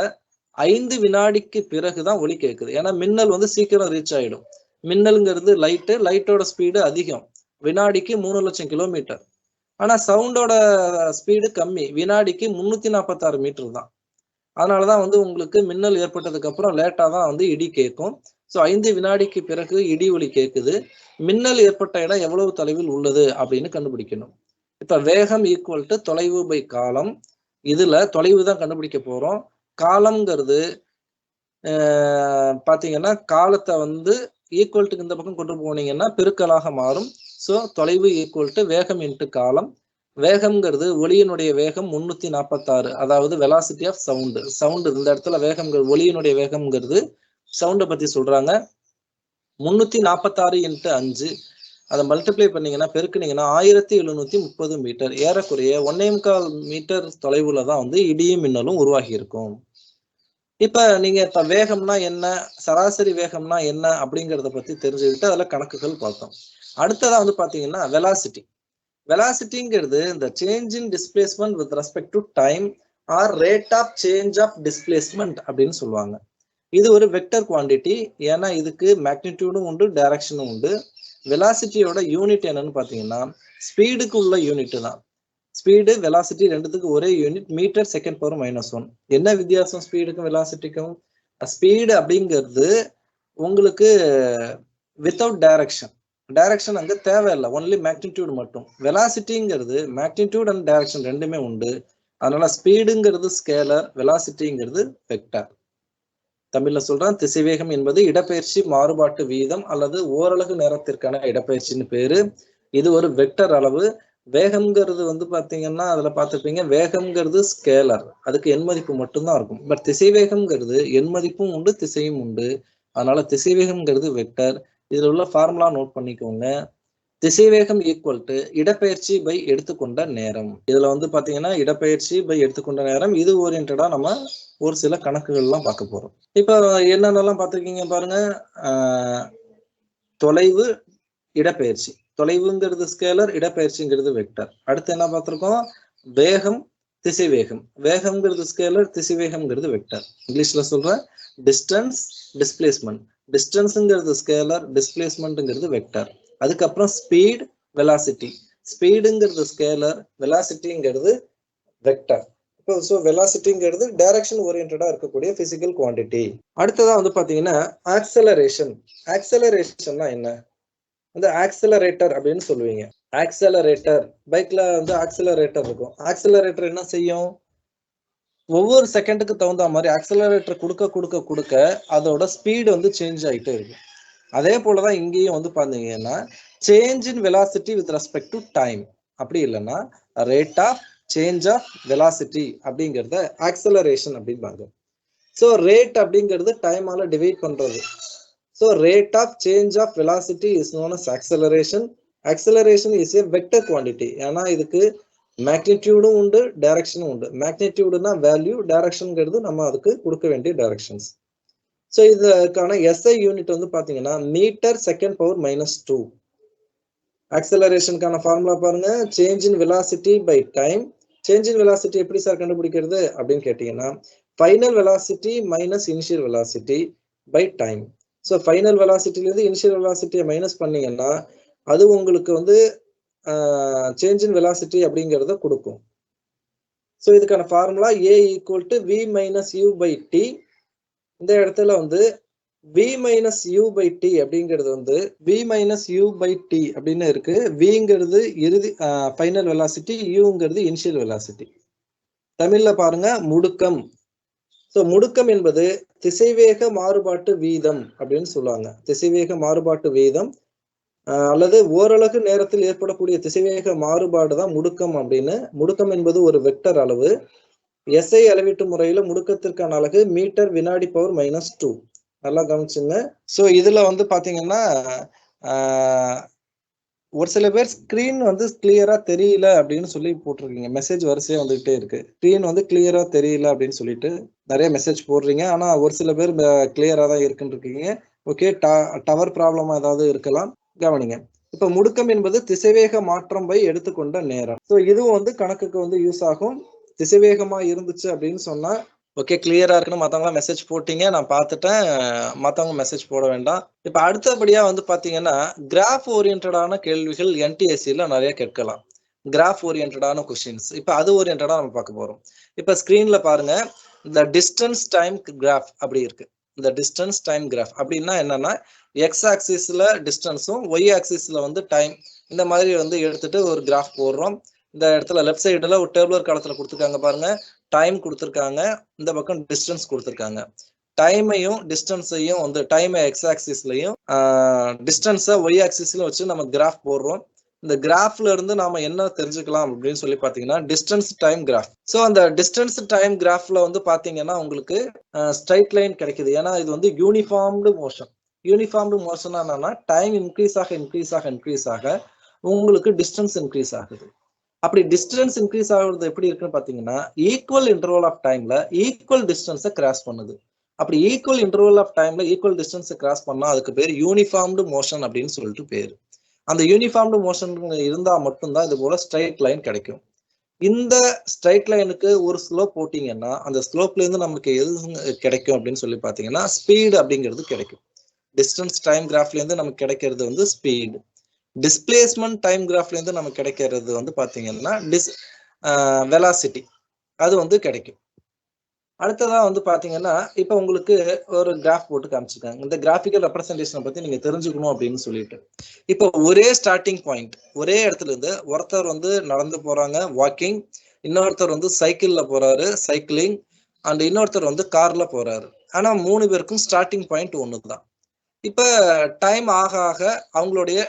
5 வினாடிக்கு பிறகுதான் ஒலி கேட்குது. ஏன்னா மின்னல் வந்து சீக்கிரம் ரீச் ஆயிடும். மின்னலுங்கிறது லைட்டோட ஸ்பீடு அதிகம், வினாடிக்கு 3 லட்சம் கிலோமீட்டர். ஆனா சவுண்டோட ஸ்பீடு கம்மி, வினாடிக்கு 346 மீட்டர் தான். அதனாலதான் வந்து உங்களுக்கு மின்னல் ஏற்பட்டதுக்கு அப்புறம் லேட்டா தான் வந்து இடி கேட்கும். ஸோ 5 வினாடிக்கு பிறகு இடி ஒலி கேட்குது. மின்னல் ஏற்பட்ட இடம் எவ்வளவு தொலைவில் உள்ளது அப்படின்னு கண்டுபிடிக்கணும். இப்ப வேகம் ஈக்குவல் டு தொலைவு பை காலம். இதுல தொலைவு தான் கண்டுபிடிக்க போறோம். காலம்ங்கிறது பாத்தீங்கன்னா காலத்தை வந்து ஈக்குவல்ட்டுக்கு இந்த பக்கம் கொண்டு போனீங்கன்னா பெருக்கலாக மாறும். ஸோ தொலைவு ஈக்குவல் டு வேகம் இன்ட்டு காலம். வேகம்ங்கிறது ஒளியினுடைய வேகம் 346, அதாவது வெலாசிட்டி ஆஃப் சவுண்டு. இந்த இடத்துல வேகம்ங்கிறது ஒளியினுடைய வேகம்ங்கிறது சவுண்டை பத்தி சொல்றாங்க. 346 × 5 அதை மல்டிப்ளை பண்ணீங்கன்னா பெருக்குனீங்கன்னா 1730 மீட்டர். ஏறக்குறைய 1.25 மீட்டர் தொலைவுல தான் வந்து இடியும் மின்னலும் உருவாகி இருக்கும். இப்ப நீங்க இப்ப வேகம்னா என்ன, சராசரி வேகம்னா என்ன அப்படிங்கிறத பத்தி தெரிஞ்சுக்கிட்டு அதுல கணக்குகள் பார்த்தோம். அடுத்ததா வந்து பாத்தீங்கன்னா வெலாசிட்டிங்கிறது இந்த change in displacement with respect to time or rate of change of displacement அப்படின்னு சொல்லுவாங்க. இது ஒரு வெக்டர் குவான்டிட்டி. ஏன்னா இதுக்கு மேக்னிடியூடும் உண்டு, டைரக்ஷனும் உண்டு. வெலாசிட்டியோட யூனிட் என்னன்னு பாத்தீங்கன்னா ஸ்பீடுக்கு உள்ள யூனிட் தான். ஸ்பீடு வெலாசிட்டி ரெண்டுத்துக்கு ஒரே யூனிட், மீட்டர் செகண்ட் பவர் -1. என்ன வித்தியாசம் ஸ்பீடுக்கும் வெலாசிட்டிக்கும்? ஸ்பீடு அப்படிங்கிறது உங்களுக்கு வித்தவுட் டைரக்ஷன் அங்க தேவையில்லை, ஒன்லி மேக்னிடியூட் மட்டும். வெலாசிட்டிங்கிறது மேக்னிடியூட் அண்ட் டைரக்ஷன் ரெண்டுமே உண்டு. அதனால ஸ்பீடுங்கிறது ஸ்கேலர், வெலாசிட்டிங்கிறது வெக்டர். தமிழ்ல சொல்றேன், திசைவேகம் என்பது இடப்பெயர்ச்சி மாறுபாட்டு வீதம் அல்லது ஓரலகு நேரத்திற்கான இடப்பெயர்ச்சின்னு பேரு. இது ஒரு வெக்டர் அளவு. வேகம்ங்கிறது வந்து பாத்தீங்கன்னா அதுல பார்த்துருப்பீங்க, வேகம்ங்கிறது ஸ்கேலர், அதுக்கு எண் மதிப்பு மட்டும்தான் இருக்கும். பட் திசைவேகம்ங்கிறது எண் மதிப்பும் உண்டு, திசையும் உண்டு. அதனால திசைவேகம்ங்கிறது வெக்டர். இதுல உள்ள ஃபார்முலா நோட் பண்ணிக்கோங்க. திசைவேகம் ஈக்குவல் டு இடப்பெயர்ச்சி பை எடுத்துக்கொண்ட நேரம். இதுல வந்து பாத்தீங்கன்னா இடப்பெயர்ச்சி பை எடுத்துக்கொண்ட நேரம். இது ஓரியன்டா நம்ம ஒரு சில கணக்குகள்லாம் பார்க்க போறோம். இப்ப என்னென்னலாம் பார்த்துருக்கீங்க பாருங்க. தொலைவு, இடப்பெயர்ச்சி. தொலைவுங்கிறது ஸ்கேலர், இடப்பெயர்ச்சிங்கிறது வெக்டர். அடுத்து என்ன பார்த்திருக்கோம்? வேகம், திசைவேகம். வேகம்ங்கிறது ஸ்கேலர், திசைவேகம்ங்கிறது வெக்டர். இங்கிலீஷ்ல சொல்றேன், டிஸ்டன்ஸ், டிஸ்பிளேஸ்மெண்ட். டிஸ்டன்ஸ்ங்கிறது ஸ்கேலர், டிஸ்பிளேஸ்மெண்ட்ங்கிறது வெக்டர். அதுக்கப்புறம் ஸ்பீட், வெலாசிட்டி. ஸ்பீடுங்கிறது ஸ்கேலர், வெலாசிட்டிங்கிறது வெக்டர். ஸோ வெலாசிட்டிங்கிறது டைரக்ஷன் ஓரியன்டா இருக்கக்கூடிய பிசிக்கல் குவான்டிட்டி. அடுத்ததா வந்து பாத்தீங்கன்னா ஆக்சலரேஷன். ஆக்சலரேஷன்னா என்ன? வந்து ஆக்சலரேட்டர் அப்படின்னு சொல்லுவீங்க. ஆக்சலரேட்டர், பைக்ல வந்து ஆக்சலரேட்டர் இருக்கும். ஆக்சலரேட்டர் என்ன செய்யும்? ஒவ்வொரு செகண்டுக்கு தகுந்த மாதிரி ஆக்சலரேட்டர் கொடுக்க அதோட ஸ்பீடு வந்து சேஞ்ச் ஆகிட்டே இருக்கு. அதே போலதான் இங்கேயும் வந்து பாத்தீங்கன்னா change in velocity with respect to time, அப்படி இல்லைன்னா rate of change of velocity அப்படிங்கிறத ஆக்சலரேஷன் அப்படின்பாங்க. ஸோ ரேட் அப்படிங்கிறது டைமால டிவைட் பண்றது. So rate of change of velocity is known as acceleration. Acceleration is a vector quantity. ஏன்னா இதுக்கு மேக்னிடியூடும் உண்டு, டைரக்ஷனும் உண்டு. மேக்னிடியூடுனா வேல்யூ, டைரக்ஷன்ங்கிறது நம்ம அதுக்கு கொடுக்க வேண்டிய டைரக்ஷன்ஸ். ஸோ இதுக்கான எஸ்ஐ யூனிட் வந்து பாத்தீங்கன்னா மீட்டர் செகண்ட் பவர் -2. ஆக்சலரேஷனுக்கான ஃபார்முலா பாருங்க, change in velocity by time. Change in velocity எப்படி சார் கண்டுபிடிக்கிறது அப்படின்னு கேட்டீங்கன்னா final velocity minus initial velocity by time. So final வெலாசிட்டிலேருந்து இனிஷியல் வெலாசிட்டியை மைனஸ் பண்ணீங்கன்னா அது உங்களுக்கு வந்து சேஞ்ச் இன் வெலாசிட்டி அப்படிங்கிறத கொடுக்கும். ஸோ இதுக்கான formula a equal to v minus u by t. இந்த இடத்துல வந்து v minus u by t அப்படிங்கிறது வந்து v minus u by t அப்படின்னு இருக்கு. விங்கிறது இறுதி ஃபைனல் வெலாசிட்டி, யூங்கிறது இனிஷியல் வெலாசிட்டி. தமிழ்ல பாருங்க முடுக்கம். ஸோ முடுக்கம் என்பது திசைவேக மாறுபாட்டு வீதம் அப்படின்னு சொல்லுவாங்க. திசைவேக மாறுபாட்டு வீதம் அல்லது ஓரளவு நேரத்தில் ஏற்படக்கூடிய திசைவேக மாறுபாடு தான் முடுக்கம் அப்படின்னு. முடுக்கம் என்பது ஒரு வெக்டர் அளவு. எஸ்ஐ அளவீட்டு முறையில முடுக்கத்திற்கான அலகு மீட்டர் வினாடி பவர் -2. நல்லா கவனிச்சுங்க. ஸோ இதுல வந்து பாத்தீங்கன்னா ஒரு சில பேர் ஸ்கிரீன் வந்து கிளியரா தெரியல அப்படின்னு சொல்லி போட்டிருக்கீங்க. மெசேஜ் வரிசையா வந்துகிட்டே இருக்கு. ஸ்கிரீன் வந்து கிளியரா தெரியல அப்படின்னு சொல்லிட்டு நிறைய மெசேஜ் போடுறீங்க. ஆனா ஒரு சில பேர் கிளியரா தான் இருக்குன்னு இருக்கீங்க. ஓகே, டவர் ப்ராப்ளமா ஏதாவது இருக்கலாம், கவனிங்க. இப்ப முடுக்கம் என்பது திசைவேக மாற்றம் பை எடுத்துக்கொண்ட நேரம். ஸோ இதுவும் வந்து கணக்குக்கு வந்து யூஸ் ஆகும். திசைவேகமா இருந்துச்சு அப்படின்னு சொன்னா ஓகே, கிளியரா இருக்குன்னு மற்றவங்களாம் மெசேஜ் போட்டீங்க, நான் பார்த்துட்டேன். மற்றவங்க மெசேஜ் போட வேண்டாம். இப்போ அடுத்தபடியா வந்து பார்த்தீங்கன்னா கிராஃப் ஓரியன்டான கேள்விகள் என்டிஎஸ்சியில் நிறைய கேட்கலாம். கிராஃப் ஓரியன்டான கொஸ்டின்ஸ். இப்போ அது ஓரியன்டா நம்ம பார்க்க போறோம். இப்போ ஸ்கிரீன்ல பாருங்க, இந்த டிஸ்டன்ஸ் டைம் கிராஃப் அப்படி இருக்கு. இந்த டிஸ்டன்ஸ் டைம் கிராஃப் அப்படின்னா என்னன்னா எக்ஸ் ஆக்சிஸ்ல டிஸ்டன்ஸும் ஒய் ஆக்சிஸ்ல வந்து டைம், இந்த மாதிரி வந்து எடுத்துட்டு ஒரு கிராஃப் போடுறோம். இந்த இடத்துல லெஃப்ட் சைடுல ஒரு டேபிளர் காலத்துல கொடுத்துருக்காங்க பாருங்க, டைம் கொடுத்துருக்காங்க, இந்த பக்கம் டிஸ்டன்ஸ் கொடுத்துருக்காங்க. டைமையும் டிஸ்டன்ஸையும் வந்து டைமை எக்ஸ் ஆக்சிஸ்லையும் டிஸ்டன்ஸை ஒய் ஆக்சிஸ்லையும் வச்சு நம்ம கிராஃப் போடுறோம். இந்த கிராஃப்ல இருந்து நாம என்ன தெரிஞ்சுக்கலாம் அப்படின்னு சொல்லி பாத்தீங்கன்னா டிஸ்டன்ஸ் டைம் கிராஃப். ஸோ அந்த டிஸ்டன்ஸ் டைம் கிராஃப்ல வந்து பாத்தீங்கன்னா உங்களுக்கு ஸ்ட்ரைட் லைன் கிடைக்குது. ஏன்னா இது வந்து யூனிஃபார்ம்டு மோஷன். யூனிஃபார்ம்டு மோஷன் என்னன்னா டைம் இன்க்ரீஸ் ஆக உங்களுக்கு டிஸ்டன்ஸ் இன்க்ரீஸ் ஆகுது. அப்படி டிஸ்டன்ஸ் இன்க்ரீஸ் ஆகுறது எப்படி இருக்குன்னு பாத்தீங்கன்னா ஈக்குவல் இன்டர்வல் ஆஃப் டைம்ல ஈக்குவல் டிஸ்டன்ஸை கிராஸ் பண்ணுது. அப்படி ஈக்குவல் இன்டர்வல் ஆஃப் டைம்ல ஈக்குவல் டிஸ்டன்ஸை கிராஸ் பண்ணா அதுக்கு பேர் யூனிஃபார்ம்டு மோஷன் அப்படின்னு சொல்லிட்டு பேரு. அந்த யூனிஃபார்ம்டு மோஷன் இருந்தா மட்டும்தான் இது போல ஸ்ட்ரைட் லைன் கிடைக்கும். இந்த ஸ்ட்ரைட் லைனுக்கு ஒரு ஸ்லோப் போட்டீங்கன்னா அந்த ஸ்லோப்ல இருந்து நமக்கு எது கிடைக்கும் அப்படின்னு சொல்லி பாத்தீங்கன்னா ஸ்பீடு அப்படிங்கிறது கிடைக்கும். டிஸ்டன்ஸ் டைம் கிராஃப்ல இருந்து நமக்கு கிடைக்கிறது வந்து ஸ்பீடு. டிஸ்பிளேஸ்மெண்ட் டைம் கிராஃப்ல இருந்து நமக்கு கிடைக்கிறது வந்து பாத்தீங்கன்னா வெலாசிட்டி, அது வந்து கிடைக்கும். அடுத்ததா வந்து பாத்தீங்கன்னா இப்ப உங்களுக்கு ஒரு கிராஃப் போட்டு காமிச்சிருக்காங்க. இந்த கிராஃபிக்கல் ரெப்ரசன்டேஷனை பத்தி நீங்க தெரிஞ்சுக்கணும் அப்படின்னு சொல்லிட்டு இப்போ ஒரே ஸ்டார்டிங் பாயிண்ட், ஒரே இடத்துல இருந்து ஒருத்தர் வந்து நடந்து போறாங்க வாக்கிங், இன்னொருத்தர் வந்து சைக்கிள்ல போறாரு சைக்கிளிங், அண்ட் இன்னொருத்தர் வந்து கார்ல போறாரு. ஆனா 3 பேருக்கும் ஸ்டார்டிங் பாயிண்ட் ஒண்ணுதான். இப்ப டைம் ஆக ஆக அவங்களுடைய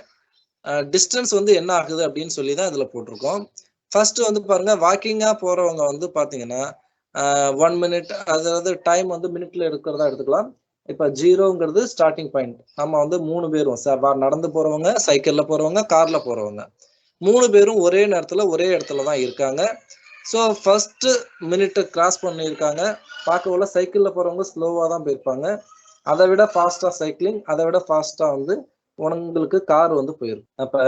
டிஸ்டன்ஸ் வந்து என்ன ஆகுது அப்படின்னு சொல்லி தான் இதுல போட்டிருக்கோம். ஃபர்ஸ்ட் வந்து பாருங்க, வாக்கிங்கா போறவங்க வந்து பாத்தீங்கன்னா 1 மினிட், அதாவது டைம் வந்து மினிட்ல எடுக்கிறதா எடுத்துக்கலாம். இப்ப 0ங்கிறது ஸ்டார்டிங் பாயிண்ட். நம்ம வந்து 3 பேரும் நடந்து போறவங்க, சைக்கிள்ல போறவங்க, கார்ல போறவங்க 3 பேரும் ஒரே நேரத்துல ஒரே இடத்துல தான் இருக்காங்க. ஸோ ஃபர்ஸ்ட் மினிட் கிராஸ் பண்ணியிருக்காங்க. பார்க்கவுள்ள சைக்கிள்ல போறவங்க ஸ்லோவா தான் போயிருப்பாங்க. அதை விட ஃபாஸ்டா சைக்கிளிங், அதை விட ஃபாஸ்டா வந்து உங்களுக்கு கார் வந்து போயிருக்கும். அப்ப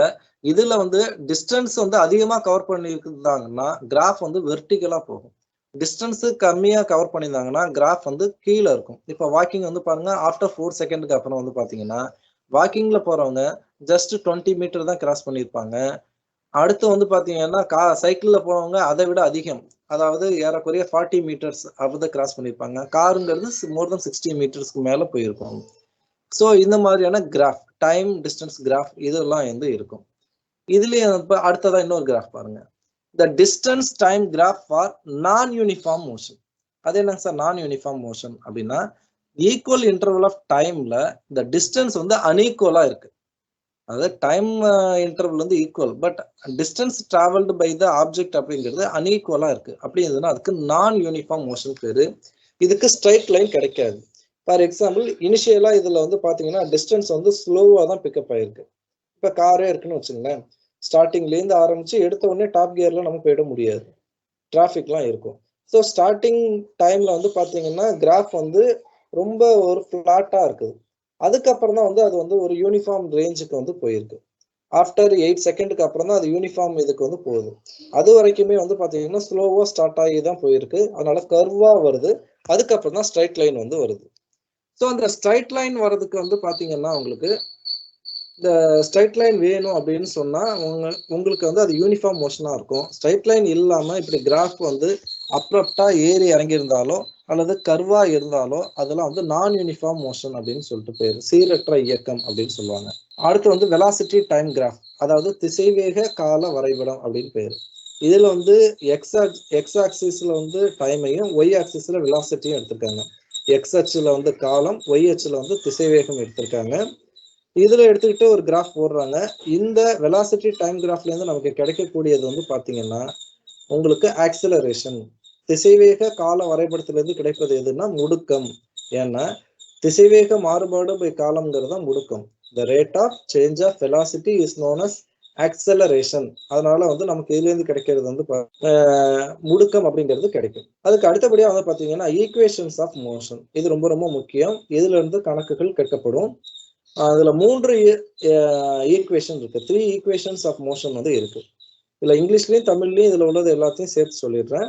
இதுல வந்து டிஸ்டன்ஸ் வந்து அதிகமா கவர் பண்ணியிருந்தாங்கன்னா கிராஃப் வந்து வெர்டிகலா போகும். டிஸ்டன்ஸ் கம்மியா கவர் பண்ணியிருந்தாங்கன்னா கிராஃப் வந்து கீழே இருக்கும். இப்ப வாக்கிங் வந்து பாருங்க, ஆஃப்டர் 4 செகண்டுக்கு அப்புறம் வந்து பாத்தீங்கன்னா வாக்கிங்ல போறவங்க ஜஸ்ட் 20 மீட்டர் தான் கிராஸ் பண்ணியிருப்பாங்க. அடுத்து வந்து பாத்தீங்கன்னா சைக்கிள்ல போனவங்க அதை விட அதிகம், அதாவது ஏறக்குறைய 40 மீட்டர்ஸ் அப்படி கிராஸ் பண்ணியிருப்பாங்க. காருங்கிறது மோர் தென் 60 மீட்டர்ஸ்க்கு மேல போயிருக்கும். ஸோ இந்த மாதிரியான கிராஃப், டைம் டிஸ்டன்ஸ் கிராஃப் இதெல்லாம் வந்து இருக்கும். இதுலயே அடுத்ததா இன்னொரு கிராஃப் பாருங்க, the distance time graph for non uniform motion. அது என்னங்க சார் நான் யூனிஃபார்ம் மோஷன் அப்படின்னா, ஈக்குவல் இன்டர்வல் ஆஃப் டைம்ல இந்த டிஸ்டன்ஸ் வந்து அன்ஈக்குவலா இருக்கு. அதாவது டைம் இன்டர்வல் வந்து equal, but distance travelled by the object அப்படிங்கிறது அன்ஈக்குவலா இருக்கு. அப்படி இருந்ததுன்னா அதுக்கு நான் யூனிஃபார்ம் மோஷன் பேரு. இதுக்கு ஸ்ட்ரைட் லைன் கிடைக்காது. ஃபார் எக்ஸாம்பிள், இனிஷியலா இதுல வந்து பாத்தீங்கன்னா டிஸ்டன்ஸ் வந்து ஸ்லோவா தான் பிக்கப் ஆயிருக்கு. இப்ப காரே இருக்குன்னு வச்சுங்களேன், ஸ்டார்டிங்ல இருந்து ஆரம்பிச்சு எடுத்த உடனே டாப் கியர்ல நம்ம போயிட முடியாது, டிராஃபிக்லாம் இருக்கும். ஸோ ஸ்டார்டிங் டைம்ல வந்து பாத்தீங்கன்னா கிராஃப் வந்து ரொம்ப ஒரு ஃபிளாட்டா இருக்குது. அதுக்கப்புறம் தான் வந்து அது வந்து ஒரு யூனிஃபார்ம் ரேஞ்சுக்கு வந்து போயிருக்கு. ஆஃப்டர் 8 செகண்டுக்கு அப்புறம் தான் அது யூனிஃபார்ம் இதுக்கு வந்து போகுது. அது வரைக்குமே வந்து பாத்தீங்கன்னா ஸ்லோவா ஸ்டார்ட் ஆகி தான் போயிருக்கு. அதனால கர்வா வருது. அதுக்கப்புறம் தான் ஸ்ட்ரைட் லைன் வந்து வருது. ஸோ அந்த ஸ்ட்ரைட் லைன் வர்றதுக்கு வந்து பாத்தீங்கன்னா உங்களுக்கு இந்த ஸ்ட்ரைட் லைன் வேணும் அப்படின்னு சொன்னா உங்களுக்கு வந்து அது யூனிஃபார்ம் மோஷனா இருக்கும். ஸ்ட்ரைட் லைன் இல்லாம இப்படி கிராஃப் வந்து அப்ரப்டா ஏறி இறங்கி இருந்தாலோ அல்லது கர்வா இருந்தாலோ அதெல்லாம் வந்து நான் யூனிஃபார்ம் மோஷன் அப்படின்னு சொல்லிட்டு பேரு, சீரற்ற இயக்கம் அப்படின்னு சொல்லுவாங்க. அடுத்து வந்து வெலாசிட்டி டைம் கிராஃப், அதாவது திசைவேக கால வரைபடம் அப்படின்னு பேரு. இதுல வந்து எக்ஸ் ஆக்சிஸ்ல வந்து டைமையும் ஒய் ஆக்சிஸ்ல வெலாசிட்டியும் எடுத்திருக்காங்க. எக்ஸ் அச்சுல வந்து காலம், ஒய் அச்சுல வந்து திசைவேகம் எடுத்திருக்காங்க. இதுல எடுத்துக்கிட்டு ஒரு கிராஃப் போடுறாங்க. இந்த வெலாசிட்டி டைம் கிராஃப்ல இருந்து நமக்கு கிடைக்கக்கூடியது வந்து பாத்தீங்கன்னா உங்களுக்கு ஆக்சிலரேஷன். திசைவேக கால வரைபடத்துல இருந்து கிடைப்பது எதுன்னா முடுக்கம். ஏன்னா திசைவேக மாறுபாடு பை காலம்ங்கிறது தான் முடுக்கம். The rate of change of velocity is known as acceleration. அதனால வந்து நமக்கு இதுல இருந்து கிடைக்கிறது வந்து முடுக்கம் அப்படிங்கிறது கிடைக்கும். அதுக்கு அடுத்தபடியா வந்து பாத்தீங்கன்னா ஈக்குவேஷன்ஸ் ஆஃப் மோஷன். இது ரொம்ப ரொம்ப முக்கியம். இதுல இருந்து கணக்குகள் கேட்கப்படும். அதுல 3 ஈக்குவேஷன் இருக்கு. 3 ஈக்குவேஷன்ஸ் ஆஃப் மோஷன் வந்து இருக்கு. இதுல இங்கிலீஷ்லயும் தமிழ்லயும் இதுல உள்ளது எல்லாத்தையும் சேர்த்து சொல்லிடுறேன்.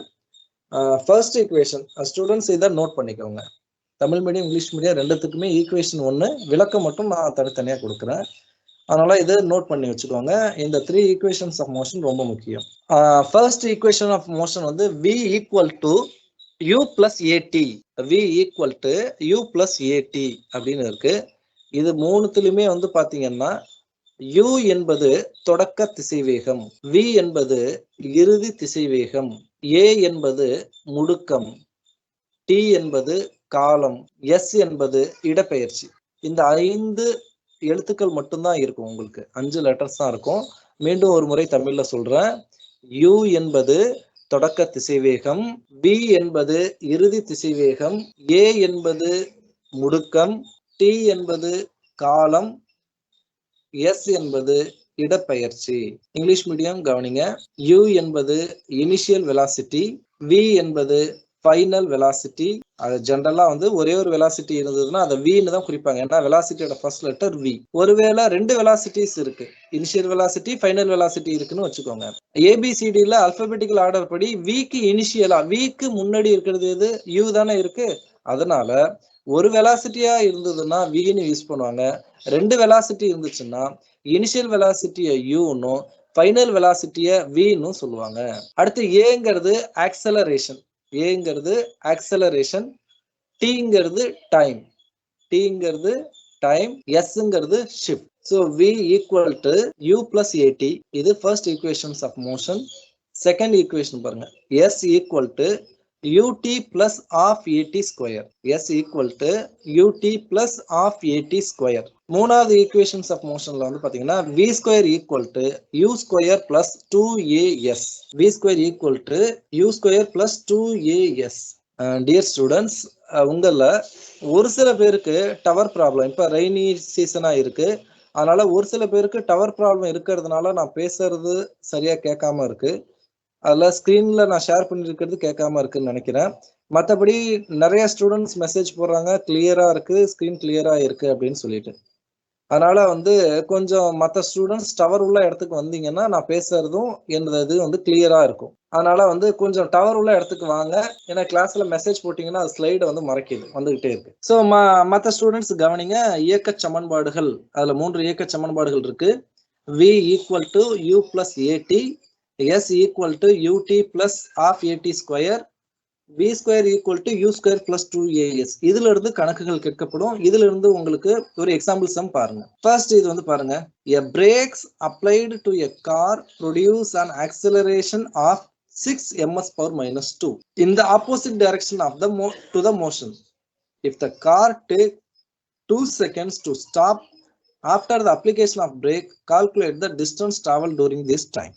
ஃபர்ஸ்ட் ஈக்குவேஷன் ஸ்டூடெண்ட்ஸ் இதை நோட் பண்ணிக்கோங்க. தமிழ் மீடியம் இங்கிலீஷ் மீடியம் ரெண்டுத்துக்குமே ஈக்குவேஷன் ஒன்று, விளக்கம் மட்டும் நான் தனித்தனியாக கொடுக்குறேன். அதனால இதை நோட் பண்ணி வச்சுக்கோங்க. இந்த 3 ஈக்குவேஷன்ஸ் ஆஃப் மோஷன் ரொம்ப முக்கியம். ஃபர்ஸ்ட் ஈக்குவேஷன் ஆஃப் மோஷன் வந்து v equal to u plus AT. v equal to u plus AT அப்படின்னு இருக்கு. இது மூணுத்துலயுமே வந்து பாத்தீங்கன்னா u என்பது தொடக்க திசைவேகம், v என்பது இறுதி திசைவேகம், a என்பது முடுக்கம், t என்பது காலம், s என்பது இடப்பெயர்ச்சி. இந்த 5 எழுத்துக்கள் மட்டும்தான் இருக்கும். உங்களுக்கு 5 லெட்டர்ஸ் தான் இருக்கும். மீண்டும் ஒரு முறை தமிழ்ல சொல்றேன். u என்பது தொடக்க திசைவேகம், v என்பது இறுதி திசைவேகம், a என்பது முடுக்கம், t என்பது காலம், s என்பது இடப்பெயர்ச்சி. இங்கிலீஷ் மீடியம் கவனிங்க. u என்பது இனிஷியல் வெலாசிட்டி, v என்பது ஃபைனல் வெலாசிட்டி. அது ஜென்ரலா வந்து ஒரே ஒரு வெலாசிட்டி இருந்ததுன்னா அதை வின்னு தான் குறிப்பாங்க. ஏன்னா வெலாசிட்டியோட ஃபர்ஸ்ட் லெட்டர் வி. ஒருவேளை 2 வெலாசிட்டிஸ் இருக்கு, இனிஷியல் வெலாசிட்டி ஃபைனல் வெலாசிட்டி இருக்குன்னு வச்சுக்கோங்க. ஏபிசிடில அல்பபெட்டிக்கல் ஆர்டர் படி விக்கு இனிஷியலா, விக்கு முன்னாடி இருக்கிறது எது? யூ தானே இருக்கு. அதனால ஒரு வெலாசிட்டியா இருந்ததுன்னா வின்னு யூஸ் பண்ணுவாங்க. 2 வெலாசிட்டி இருந்துச்சுன்னா இனிஷியல் வெலாசிட்டியை யூன்னு ஃபைனல் வெலாசிட்டியை வின்னு சொல்லுவாங்க. அடுத்து ஏங்கிறது ஆக்சலரேஷன். ஏங்கிறது ஆக்சலரேஷன், டீங்கிறது டைம், டீங்கிறது டைம், எஸ்ங்கிறது shift. So v equal to u plus AT. இது first equations of motion. Second equation பாருங்க, s equal to ut plus half AD square. s equal to ut plus half AD square. மூணாவது equations of மோஷன்ல வந்து பாத்தீங்கன்னா v square equal to u square plus 2as. v square equal to u square plus 2as. Dear students, உங்கள ஒரு சில பேருக்கு tower problem, இப்ப rainy சீசனா இருக்கு, அதனால ஒரு சில பேருக்கு டவர் ப்ராப்ளம் இருக்கிறதுனால நான் பேசுறது சரியா கேட்காம இருக்கு. அதுல ஸ்கிரீன்ல நான் ஷேர் பண்ணிருக்கிறது கேட்காம இருக்குன்னு நினைக்கிறேன். மற்றபடி நிறைய ஸ்டூடெண்ட்ஸ் மெசேஜ் போடுறாங்க, கிளியரா இருக்கு, ஸ்கிரீன் கிளியரா இருக்கு அப்படின்னு சொல்லிட்டு. அதனால வந்து கொஞ்சம் மற்ற ஸ்டூடெண்ட்ஸ் டவர் உள்ள இடத்துக்கு வந்தீங்கன்னா நான் பேசுறதும் என்னது வந்து கிளியரா இருக்கும். அதனால வந்து கொஞ்சம் டவர் உள்ள இடத்துக்கு வாங்க. ஏன்னா கிளாஸ்ல மெசேஜ் போட்டீங்கன்னா அது ஸ்லைடு வந்து மறைக்குது, வந்துகிட்டே இருக்கு. ஸோ மற்ற ஸ்டூடெண்ட்ஸ் கவனிங்க. இயக்க சமன்பாடுகள், அதுல 3 இயக்க சமன்பாடுகள் இருக்கு. v equal to u plus a t, s equal to ut plus half AD square, v square equal to u square plus 2as. இதுல இருந்து கணக்குகள் கேட்கப்படும். இதுல இருந்து உங்களுக்கு ஒரு எக்ஸாம்பிள் சம் பாருங்க. ஃபர்ஸ்ட் இது வந்து பாருங்க, a brakes applied to a car produce an acceleration of 6 ms power minus 2 in the opposite direction of the to the motion. If the car take 2 seconds to stop after the application of brake, calculate the distance traveled during this time.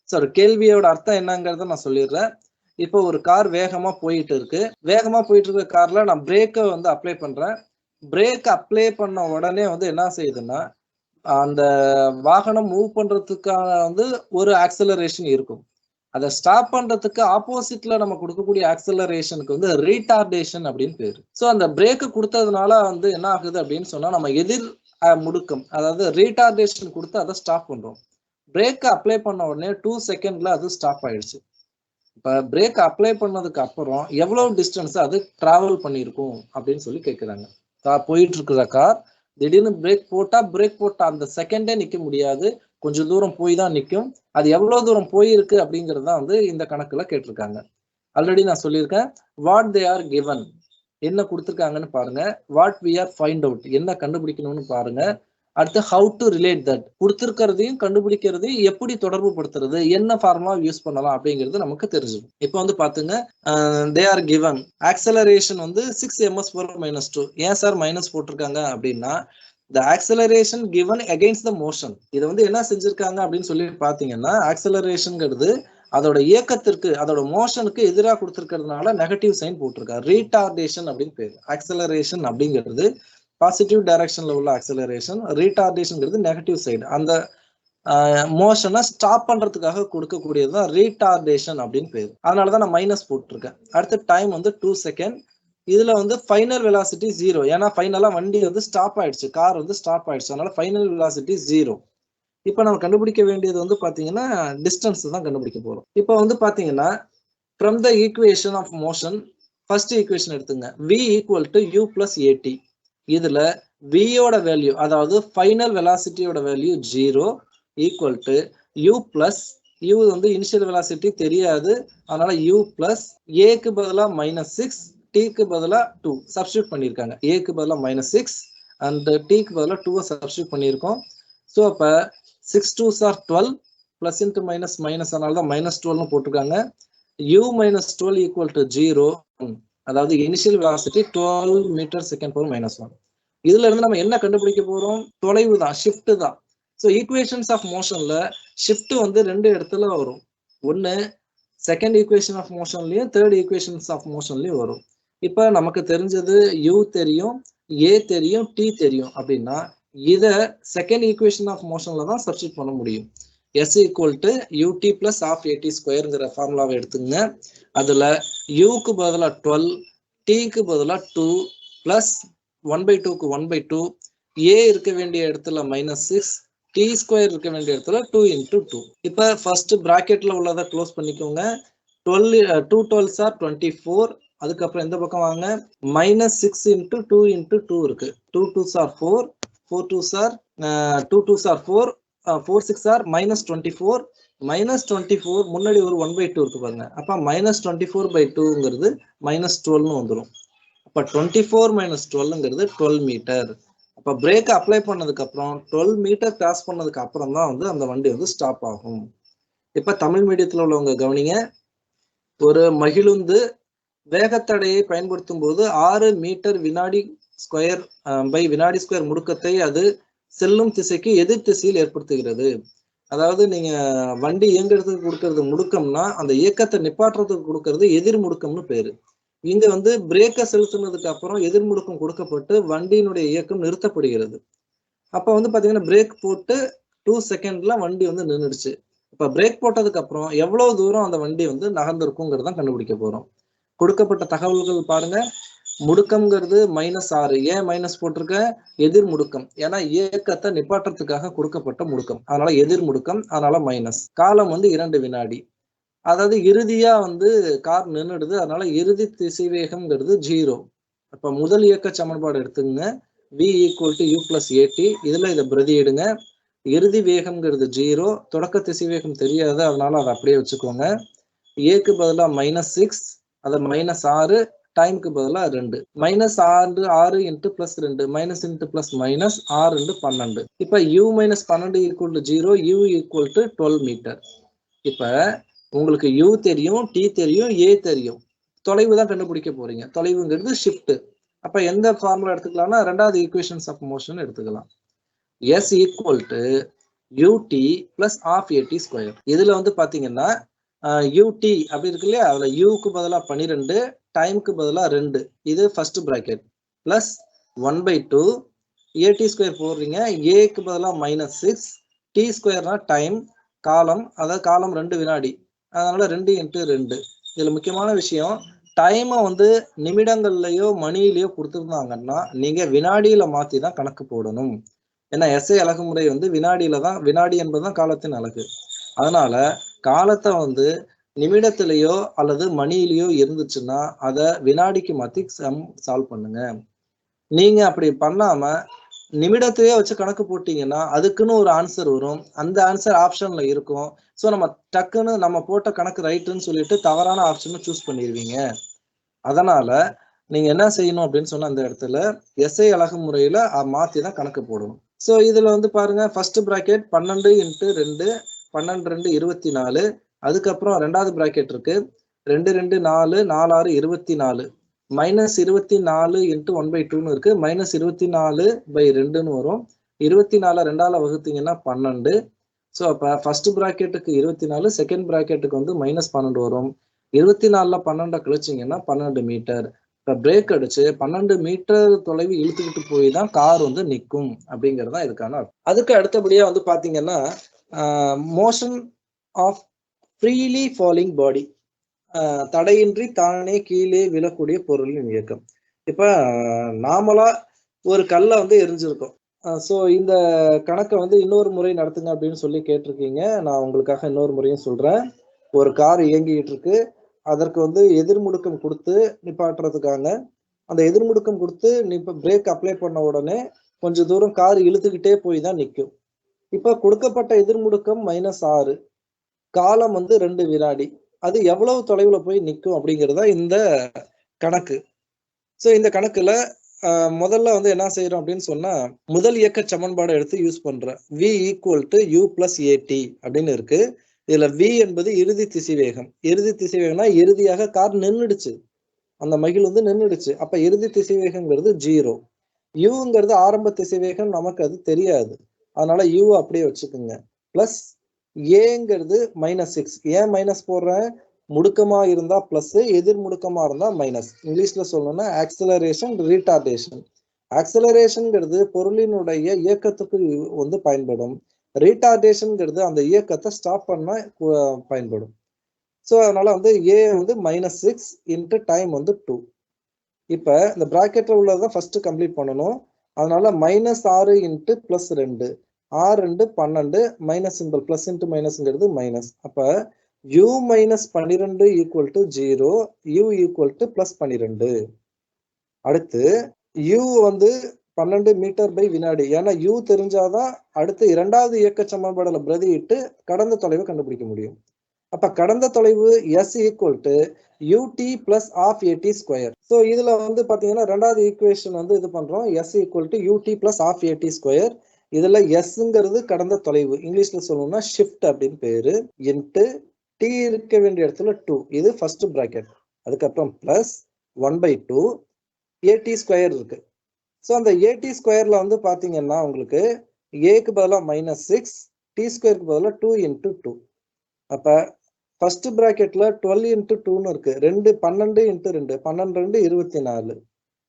So கேள்வியோட அர்த்தம் என்னங்கறத நான் சொல்லிடுறேன். இப்போ ஒரு car வேகமா போயிட்டு இருக்கு. வேகமா போயிட்டு இருக்க கார்ல நான் பிரேக்கை வந்து அப்ளை பண்றேன். பிரேக் அப்ளை பண்ண உடனே வந்து என்ன செய்யுதுன்னா, அந்த வாகனம் மூவ் பண்றதுக்கான வந்து ஒரு ஆக்சலரேஷன் இருக்கும். அதை ஸ்டாப் பண்றதுக்கு ஆப்போசிட்ல நம்ம கொடுக்கக்கூடிய ஆக்சலரேஷனுக்கு வந்து ரீடார்டேஷன் அப்படின்னு பேரு. ஸோ அந்த பிரேக்கு கொடுத்ததுனால வந்து என்ன ஆகுது அப்படின்னு சொன்னா, நம்ம எதிர் முடுக்கம், அதாவது ரீடார்டேஷன் கொடுத்து அதை ஸ்டாப் பண்றோம். பிரேக் அப்ளை பண்ண உடனே 2 செகண்ட்ல அது ஸ்டாப் ஆயிடுச்சு. இப்ப பிரேக் அப்ளை பண்ணதுக்கு அப்புறம் எவ்வளவு டிஸ்டன்ஸ் அது டிராவல் பண்ணிருக்கும் அப்படின்னு சொல்லி கேட்கிறாங்க. போயிட்டு இருக்கிற கார் திடீர்னு பிரேக் போட்டா அந்த செகண்டே நிக்க முடியாது, கொஞ்சம் தூரம் போய் தான் நிற்கும். அது எவ்வளவு தூரம் போயிருக்கு அப்படிங்கிறது தான் வந்து இந்த கணக்குல கேட்டிருக்காங்க. ஆல்ரெடி நான் சொல்லியிருக்கேன், வாட் தே ஆர் கிவன், என்ன கொடுத்துருக்காங்கன்னு பாருங்க. What we are find out, என்ன கண்டுபிடிக்கணும்னு பாருங்க. அடுத்து ஹவு டு ரிலேட் தட், கொடுத்துருக்கிறதையும் கண்டுபிடிக்கிறதையும் எப்படி தொடர்பு படுத்துறது, என்ன ஃபார்முலா யூஸ் பண்ணலாம் அப்படிங்கிறது நமக்கு தெரிஞ்சிடும். இப்போ வந்து பாத்துங்க, தே ஆர் கிவன் ஆக்சலரேஷன் வந்து 6 ms per minus 2. ஏன் சார் மைனஸ் போட்டிருக்காங்க அப்படின்னா, the acceleration given against the motion. இது வந்து என்ன செஞ்சிருக்காங்க அப்படின்னு சொல்லி பாத்தீங்கன்னா, ஆக்சலரேஷன்ங்கிறது அதோட இயக்கத்திற்கு, அதோட மோஷனுக்கு எதிராக கொடுத்திருக்கிறதுனால நெகட்டிவ் சைன் போட்டிருக்காரு. ரீடார்டேஷன் அப்படின்னு பேரு. ஆக்சலரேஷன் அப்படிங்கிறது பாசிட்டிவ் டைரக்ஷன்ல உள்ள ஆக்சலரேஷன், ரீடார்டேஷன்ங்கிறது நெகட்டிவ் சைடு. அந்த மோஷனை ஸ்டாப் பண்றதுக்காக கொடுக்கக்கூடியதுதான் ரீடார்டேஷன் அப்படின்னு பேரு. அதனாலதான் நான் மைனஸ் போட்டிருக்கேன். அடுத்த டைம் வந்து 2 செகண்ட். இதுல வந்து ஃபைனல் வெலாசிட்டி 0. ஏன்னா ஃபைனலா வண்டி வந்து ஸ்டாப் ஆயிடுச்சு, கார் வந்து ஸ்டாப் ஆயிடுச்சு. அதனால ஃபைனல் வெலாசிட்டி 0. இப்போ நம்ம கண்டுபிடிக்க வேண்டியது வந்து பாத்தீங்கன்னா டிஸ்டன்ஸ் தான் கண்டுபிடிக்க போறோம். இப்போ வந்து பாத்தீங்கன்னா, from the equation of motion, first equation எடுத்துங்க. v equal to u plus at. இதுல v யோட வேல்யூ, அதாவது ஃபைனல் வெலாசிட்டியோட value 0 equal to u plus, u வந்து இனிஷியல் வெலாசிட்டி தெரியாது, அதனால u பிளஸ் a-க்கு பதிலா -6, t-க்கு பதிலா 2 சப்ஸ்டிட்யூட் பண்ணியிருக்காங்க. a-க்கு பதிலா -6 அண்ட் t-க்கு பதிலா 2 சப்ஸ்டிட்யூட் பண்ணியிருக்கோம். ஸோ அப்போ 6 2s are 12, plus into minus minus, அதனால தான் -12னு போட்டிருக்காங்க. u minus 12 ஈக்குவல் டு 0, அதாவது initial velocity 12 metre second power -1. இதுல இருந்து நம்ம என்ன கண்டுபிடிக்க போறோம்? தொலைவு தான், ஷிஃப்ட் தான். ஸோ ஈக்குவேஷன்ஸ் ஆஃப் மோஷன்ல ஷிஃப்ட் வந்து 2 இடத்துல வரும். ஒன்னு செகண்ட் ஈக்குவேஷன் ஆஃப் மோஷன்லயும், தேர்ட் ஈக்குவேஷன்ஸ் ஆஃப் மோஷன்லயும் வரும். இப்ப நமக்கு தெரிஞ்சது u தெரியும், a தெரியும், t தெரியும் அப்படின்னா இத செகண்ட் ஈக்குவேஷன் ஆஃப் மோஷன்ல தான் சப்ஸ்டிட்யூட் பண்ண முடியும். s equal to ut plus half at ஸ்கொயர்ங்கிற ஃபார்முலாவை எடுத்துங்க. அதுல u-க்கு பதிலா 12, t-க்கு பதிலா 2 பிளஸ் 1/2க்கு 1/2, a இருக்க வேண்டிய இடத்துல -6, t ஸ்கொயர் இருக்க வேண்டிய இடத்துல 2 × 2. இப்ப ஃபர்ஸ்ட் பிராக்கெட்ல உள்ளதை க்ளோஸ் பண்ணிக்கோங்க. 2 12s are 24. அதுக்கப்புறம் இந்த பக்கம் வாங்க, -6 × 2 × 2 இருக்கு. 2 2s are 4, 4 2s are 2 2s are 4, 4 6 are -24. -24 முன்னாடி ஒரு 1/2 இருக்கு பாருங்க. அப்ப -24/2ங்கிறது -12ன்னு வந்துடும். அப்ப 24 - 12ங்கிறது 12 மீட்டர். அப்ப பிரேக் அப்ளை பண்ணதுக்கு அப்புறம் 12 மீட்டர் கிராஸ் பண்ணதுக்கு அப்புறம் தான் வந்து அந்த வண்டி வந்து ஸ்டாப் ஆகும். இப்ப தமிழ் மீடியத்துல உள்ளவங்க கவனிங்க. ஒரு மகிழுந்து வேகத்தடையை பயன்படுத்தும் போது 6 மீட்டர் வினாடி ஸ்கொயர் பை வினாடி ஸ்கொயர் முடுக்கத்தை அது செல்லும் திசைக்கு எதிர் திசையில் ஏற்படுத்துகிறது. அதாவது நீங்க வண்டி இயங்குறதுக்கு கொடுக்கறது முடுக்கம்னா, அந்த இயக்கத்தை நிப்பாட்டுறதுக்கு கொடுக்கறது எதிர் முடுக்கம்னு பேரு. இங்க வந்து பிரேக்கை செலுத்தினதுக்கு அப்புறம் எதிர் முடுக்கம் கொடுக்கப்பட்டு வண்டியினுடைய இயக்கம் நிறுத்தப்படுகிறது. அப்ப வந்து பாத்தீங்கன்னா பிரேக் போட்டு 2 செகண்ட்ல வண்டி வந்து நின்றுடுச்சு. இப்ப பிரேக் போட்டதுக்கு அப்புறம் எவ்வளவு தூரம் அந்த வண்டி வந்து நகர்ந்திருக்குங்கிறத கண்டுபிடிக்க போறோம். கொடுக்கப்பட்ட தகவல்கள் பாருங்க. முடுக்கம்ங்கிறது -6. ஏன் மைனஸ் போட்டிருக்க? எதிர் முடுக்கம். ஏன்னா இயக்கத்தை நிப்பாட்டுறதுக்காக கொடுக்கப்பட்ட முடுக்கம், அதனால எதிர் முடுக்கம், அதனால மைனஸ். காலம் வந்து 2 வினாடி. அதாவது இறுதியா வந்து கார் நின்றுடுது, அதனால இறுதி திசைவேகம்ங்கிறது 0. அப்ப முதல் இயக்க சமன்பாடு எடுத்துங்க. v equal to u plus at. இதுல இதை பிரதியிடுங்க. இறுதி வேகம்ங்கிறது 0, தொடக்க திசைவேகம் தெரியாது, அதனால அதை அப்படியே வச்சுக்கோங்க. a-க்கு பதிலா -6, அதை -6, டைமுக்கு பதிலா 2. -6 6 × +2, மைனஸ் × ப்ளஸ் மைனஸ் 6 × 12. இப்ப u - 12 equal to 0, u equal to 12 metre. இப்ப உங்களுக்கு u தெரியும், t தெரியும், a தெரியும். தொலைவு தான் கண்டுபிடிக்க போறீங்க. தொலைவுங்கிறது ஷிஃப்ட். அப்ப எந்த ஃபார்முலா எடுத்துக்கலாம்னா ரெண்டாவது ஈக்குவேஷன்ஸ் ஆஃப் மோஷன் எடுத்துக்கலாம். s equal to ut plus half at square. இதுல வந்து பாத்தீங்கன்னா ut அப்படி இருக்கு இல்லையா, அதுல uக்கு பதிலா 12, டைமுக்கு பதிலா 2. இது first bracket plus 1/2 at square போடுறீங்க, aக்கு பதிலா -6, t ஸ்கொயர்னா டைம், காலம், அதாவது காலம் 2 வினாடி, அதனால 2 × 2. இதுல முக்கியமான விஷயம், டைமை வந்து நிமிடங்கள்லயோ மணியிலயோ கொடுத்துருந்தாங்கன்னா நீங்க வினாடியில மாத்தி தான் கணக்கு போடணும். ஏன்னா எஸ்ஐ அலகு முறை வந்து வினாடியில தான், வினாடி என்பதுதான் காலத்தின் அலகு. அதனால காலத்தை வந்து நிமிடத்திலேயோ அல்லது மணியிலேயோ இருந்துச்சுன்னா அதை வினாடிக்கு மாத்தி சால்வ் பண்ணுங்க. நீங்க அப்படி பண்ணாம நிமிடத்தையே வச்சு கணக்கு போட்டீங்கன்னா அதுக்குன்னு ஒரு ஆன்சர் வரும். அந்த ஆன்சர் ஆப்ஷன்ல இருக்கும். ஸோ நம்ம டக்குன்னு நம்ம போட்ட கணக்கு ரைட்டுன்னு சொல்லிட்டு தவறான ஆப்ஷனை சூஸ் பண்ணிடுவீங்க. அதனால நீங்க என்ன செய்யணும் அப்படின்னு சொன்னா அந்த இடத்துல எஸ்ஐ அலகு முறையில மாத்தி தான் கணக்கு போடணும். ஸோ இதுல வந்து பாருங்க, ஃபர்ஸ்ட் பிராக்கெட் 12 × 2, 12 2 24. அதுக்கப்புறம் ரெண்டாவது பிராக்கெட் இருக்கு, 2 2 4, 4 6 24. -24 × 1/2 இருக்கு, -24/2 வரும். 24 2ஆல வகுத்தீங்கன்னா 12. ஸோ அப்ப ஃபர்ஸ்ட் பிராக்கெட்டுக்கு 24, செகண்ட் பிராக்கெட்டுக்கு வந்து -12 வரும். 24ல 12 கழிச்சிங்கன்னா 12 மீட்டர். இப்போ பிரேக் அடிச்சு 12 மீட்டர் தொலைவு இழுத்துக்கிட்டு போய் தான் கார் வந்து நிற்கும் அப்படிங்கிறது தான் இதுக்கான அர்த்தம். அதுக்கு அடுத்தபடியா வந்து பாத்தீங்கன்னா motion of freely falling body, தடையின்றி தானே கீழே விழக்கூடிய பொருளின் இயக்கம். இப்ப நாமளா ஒரு கல்லை வந்து எரிஞ்சிருக்கோம். ஸோ இந்த கணக்கை வந்து இன்னொரு முறை நடத்துங்க அப்படின்னு சொல்லி கேட்டிருக்கீங்க. நான் உங்களுக்காக இன்னொரு முறையும் சொல்றேன். ஒரு கார் இயங்கிட்டு இருக்கு, அதற்கு வந்து எதிர்முடுக்கம் கொடுத்து நிப்பாட்டுறதுக்காக அந்த எதிர்முடுக்கம் கொடுத்து பிரேக் அப்ளை பண்ண உடனே கொஞ்சம் தூரம் கார் இழுத்துக்கிட்டே போய் தான் நிற்கும். இப்ப கொடுக்கப்பட்ட எதிர்முடுக்கம் -6, காலம் வந்து 2 வினாடி. அது எவ்வளவு தொலைவுல போய் நிற்கும் அப்படிங்கிறதா இந்த கணக்கு. ஸோ இந்த கணக்குல முதல்ல வந்து என்ன செய்யறோம் அப்படின்னு சொன்னா, முதல் இயக்க சமன்பாடை எடுத்து யூஸ் பண்றேன். v = u + at அப்படின்னு இருக்கு. இதுல v என்பது இறுதி திசைவேகம். இறுதி திசைவேகம்னா இறுதியாக கார் நின்றுடுச்சு, அந்த மகிழ் வந்து நின்றுடுச்சு. அப்ப இறுதி திசைவேகங்கிறது 0. uங்கிறது ஆரம்ப திசைவேகம், நமக்கு அது தெரியாது, அதனால u அப்படியே வச்சுக்கோங்க. பிளஸ் ஏங்கிறது -6. ஏன் மைனஸ் போடுறேன், முடுக்கமா இருந்தா பிளஸ், எதிர் முடுக்கமா இருந்தா மைனஸ். இங்கிலீஷ்ல சொல்லணும்னா ஆக்சலரேஷன், ரீடார்டேஷன். ஆக்சலரேஷன்ங்கிறது பொருளினுடைய இயக்கத்துக்கு வந்து பயன்படும். ரீடார்டேஷன்ங்கிறது அந்த இயக்கத்தை ஸ்டாப் பண்ண பயன்படும். ஸோ அதனால வந்து ஏ வந்து -6 × டைம் வந்து 2. இப்ப இந்த பிராக்கெட்ல உள்ளதான் ஃபர்ஸ்ட் கம்ப்ளீட் பண்ணணும். அதனால -6 × +2, 6 2 12, மைனஸ் சிம்பிள், பிளஸ் இன்ட்டு மைனஸ்ங்கிறது மைனஸ். அப்ப u - 12 = 0, u = +12. அடுத்து u வந்து 12 மீட்டர்/வினாடி. ஏன்னா u தெரிஞ்சாதான் அடுத்து இரண்டாவது இயக்க சமன்பாடுல பிரதியிட்டு கடந்த தொலைவை கண்டுபிடிக்க முடியும். அப்ப கடந்த தொலைவு s = ut + ½ at square. So இதுல வந்து பாத்தீங்கன்னா ரெண்டாவது ஈக்குவேஷன் வந்து இது பண்றோம், s = ut + ½ at ஸ்கொயர். இதுல sங்கிறது கடந்த தொலைவு, இங்கிலீஷ்ல சொல்லணும்னா ஷிஃப்ட் அப்படின்னு பேரு, இன்ட்டு t இருக்க வேண்டிய இடத்துல 2. இது ஃபர்ஸ்ட் பிராக்கெட். அதுக்கப்புறம் பிளஸ் 1/2 at ஸ்கொயர் இருக்கு. ஸோ அந்த at ஸ்கொயர்ல வந்து பாத்தீங்கன்னா உங்களுக்கு ஏக்கு பதிலா -6, t ஸ்கொயருக்கு பதிலா 2 × 2. அப்ப ஃபர்ஸ்ட் பிராக்கெட்ல 12 × 2ன்னு இருக்கு, 2 12 × 2, 12 2 24.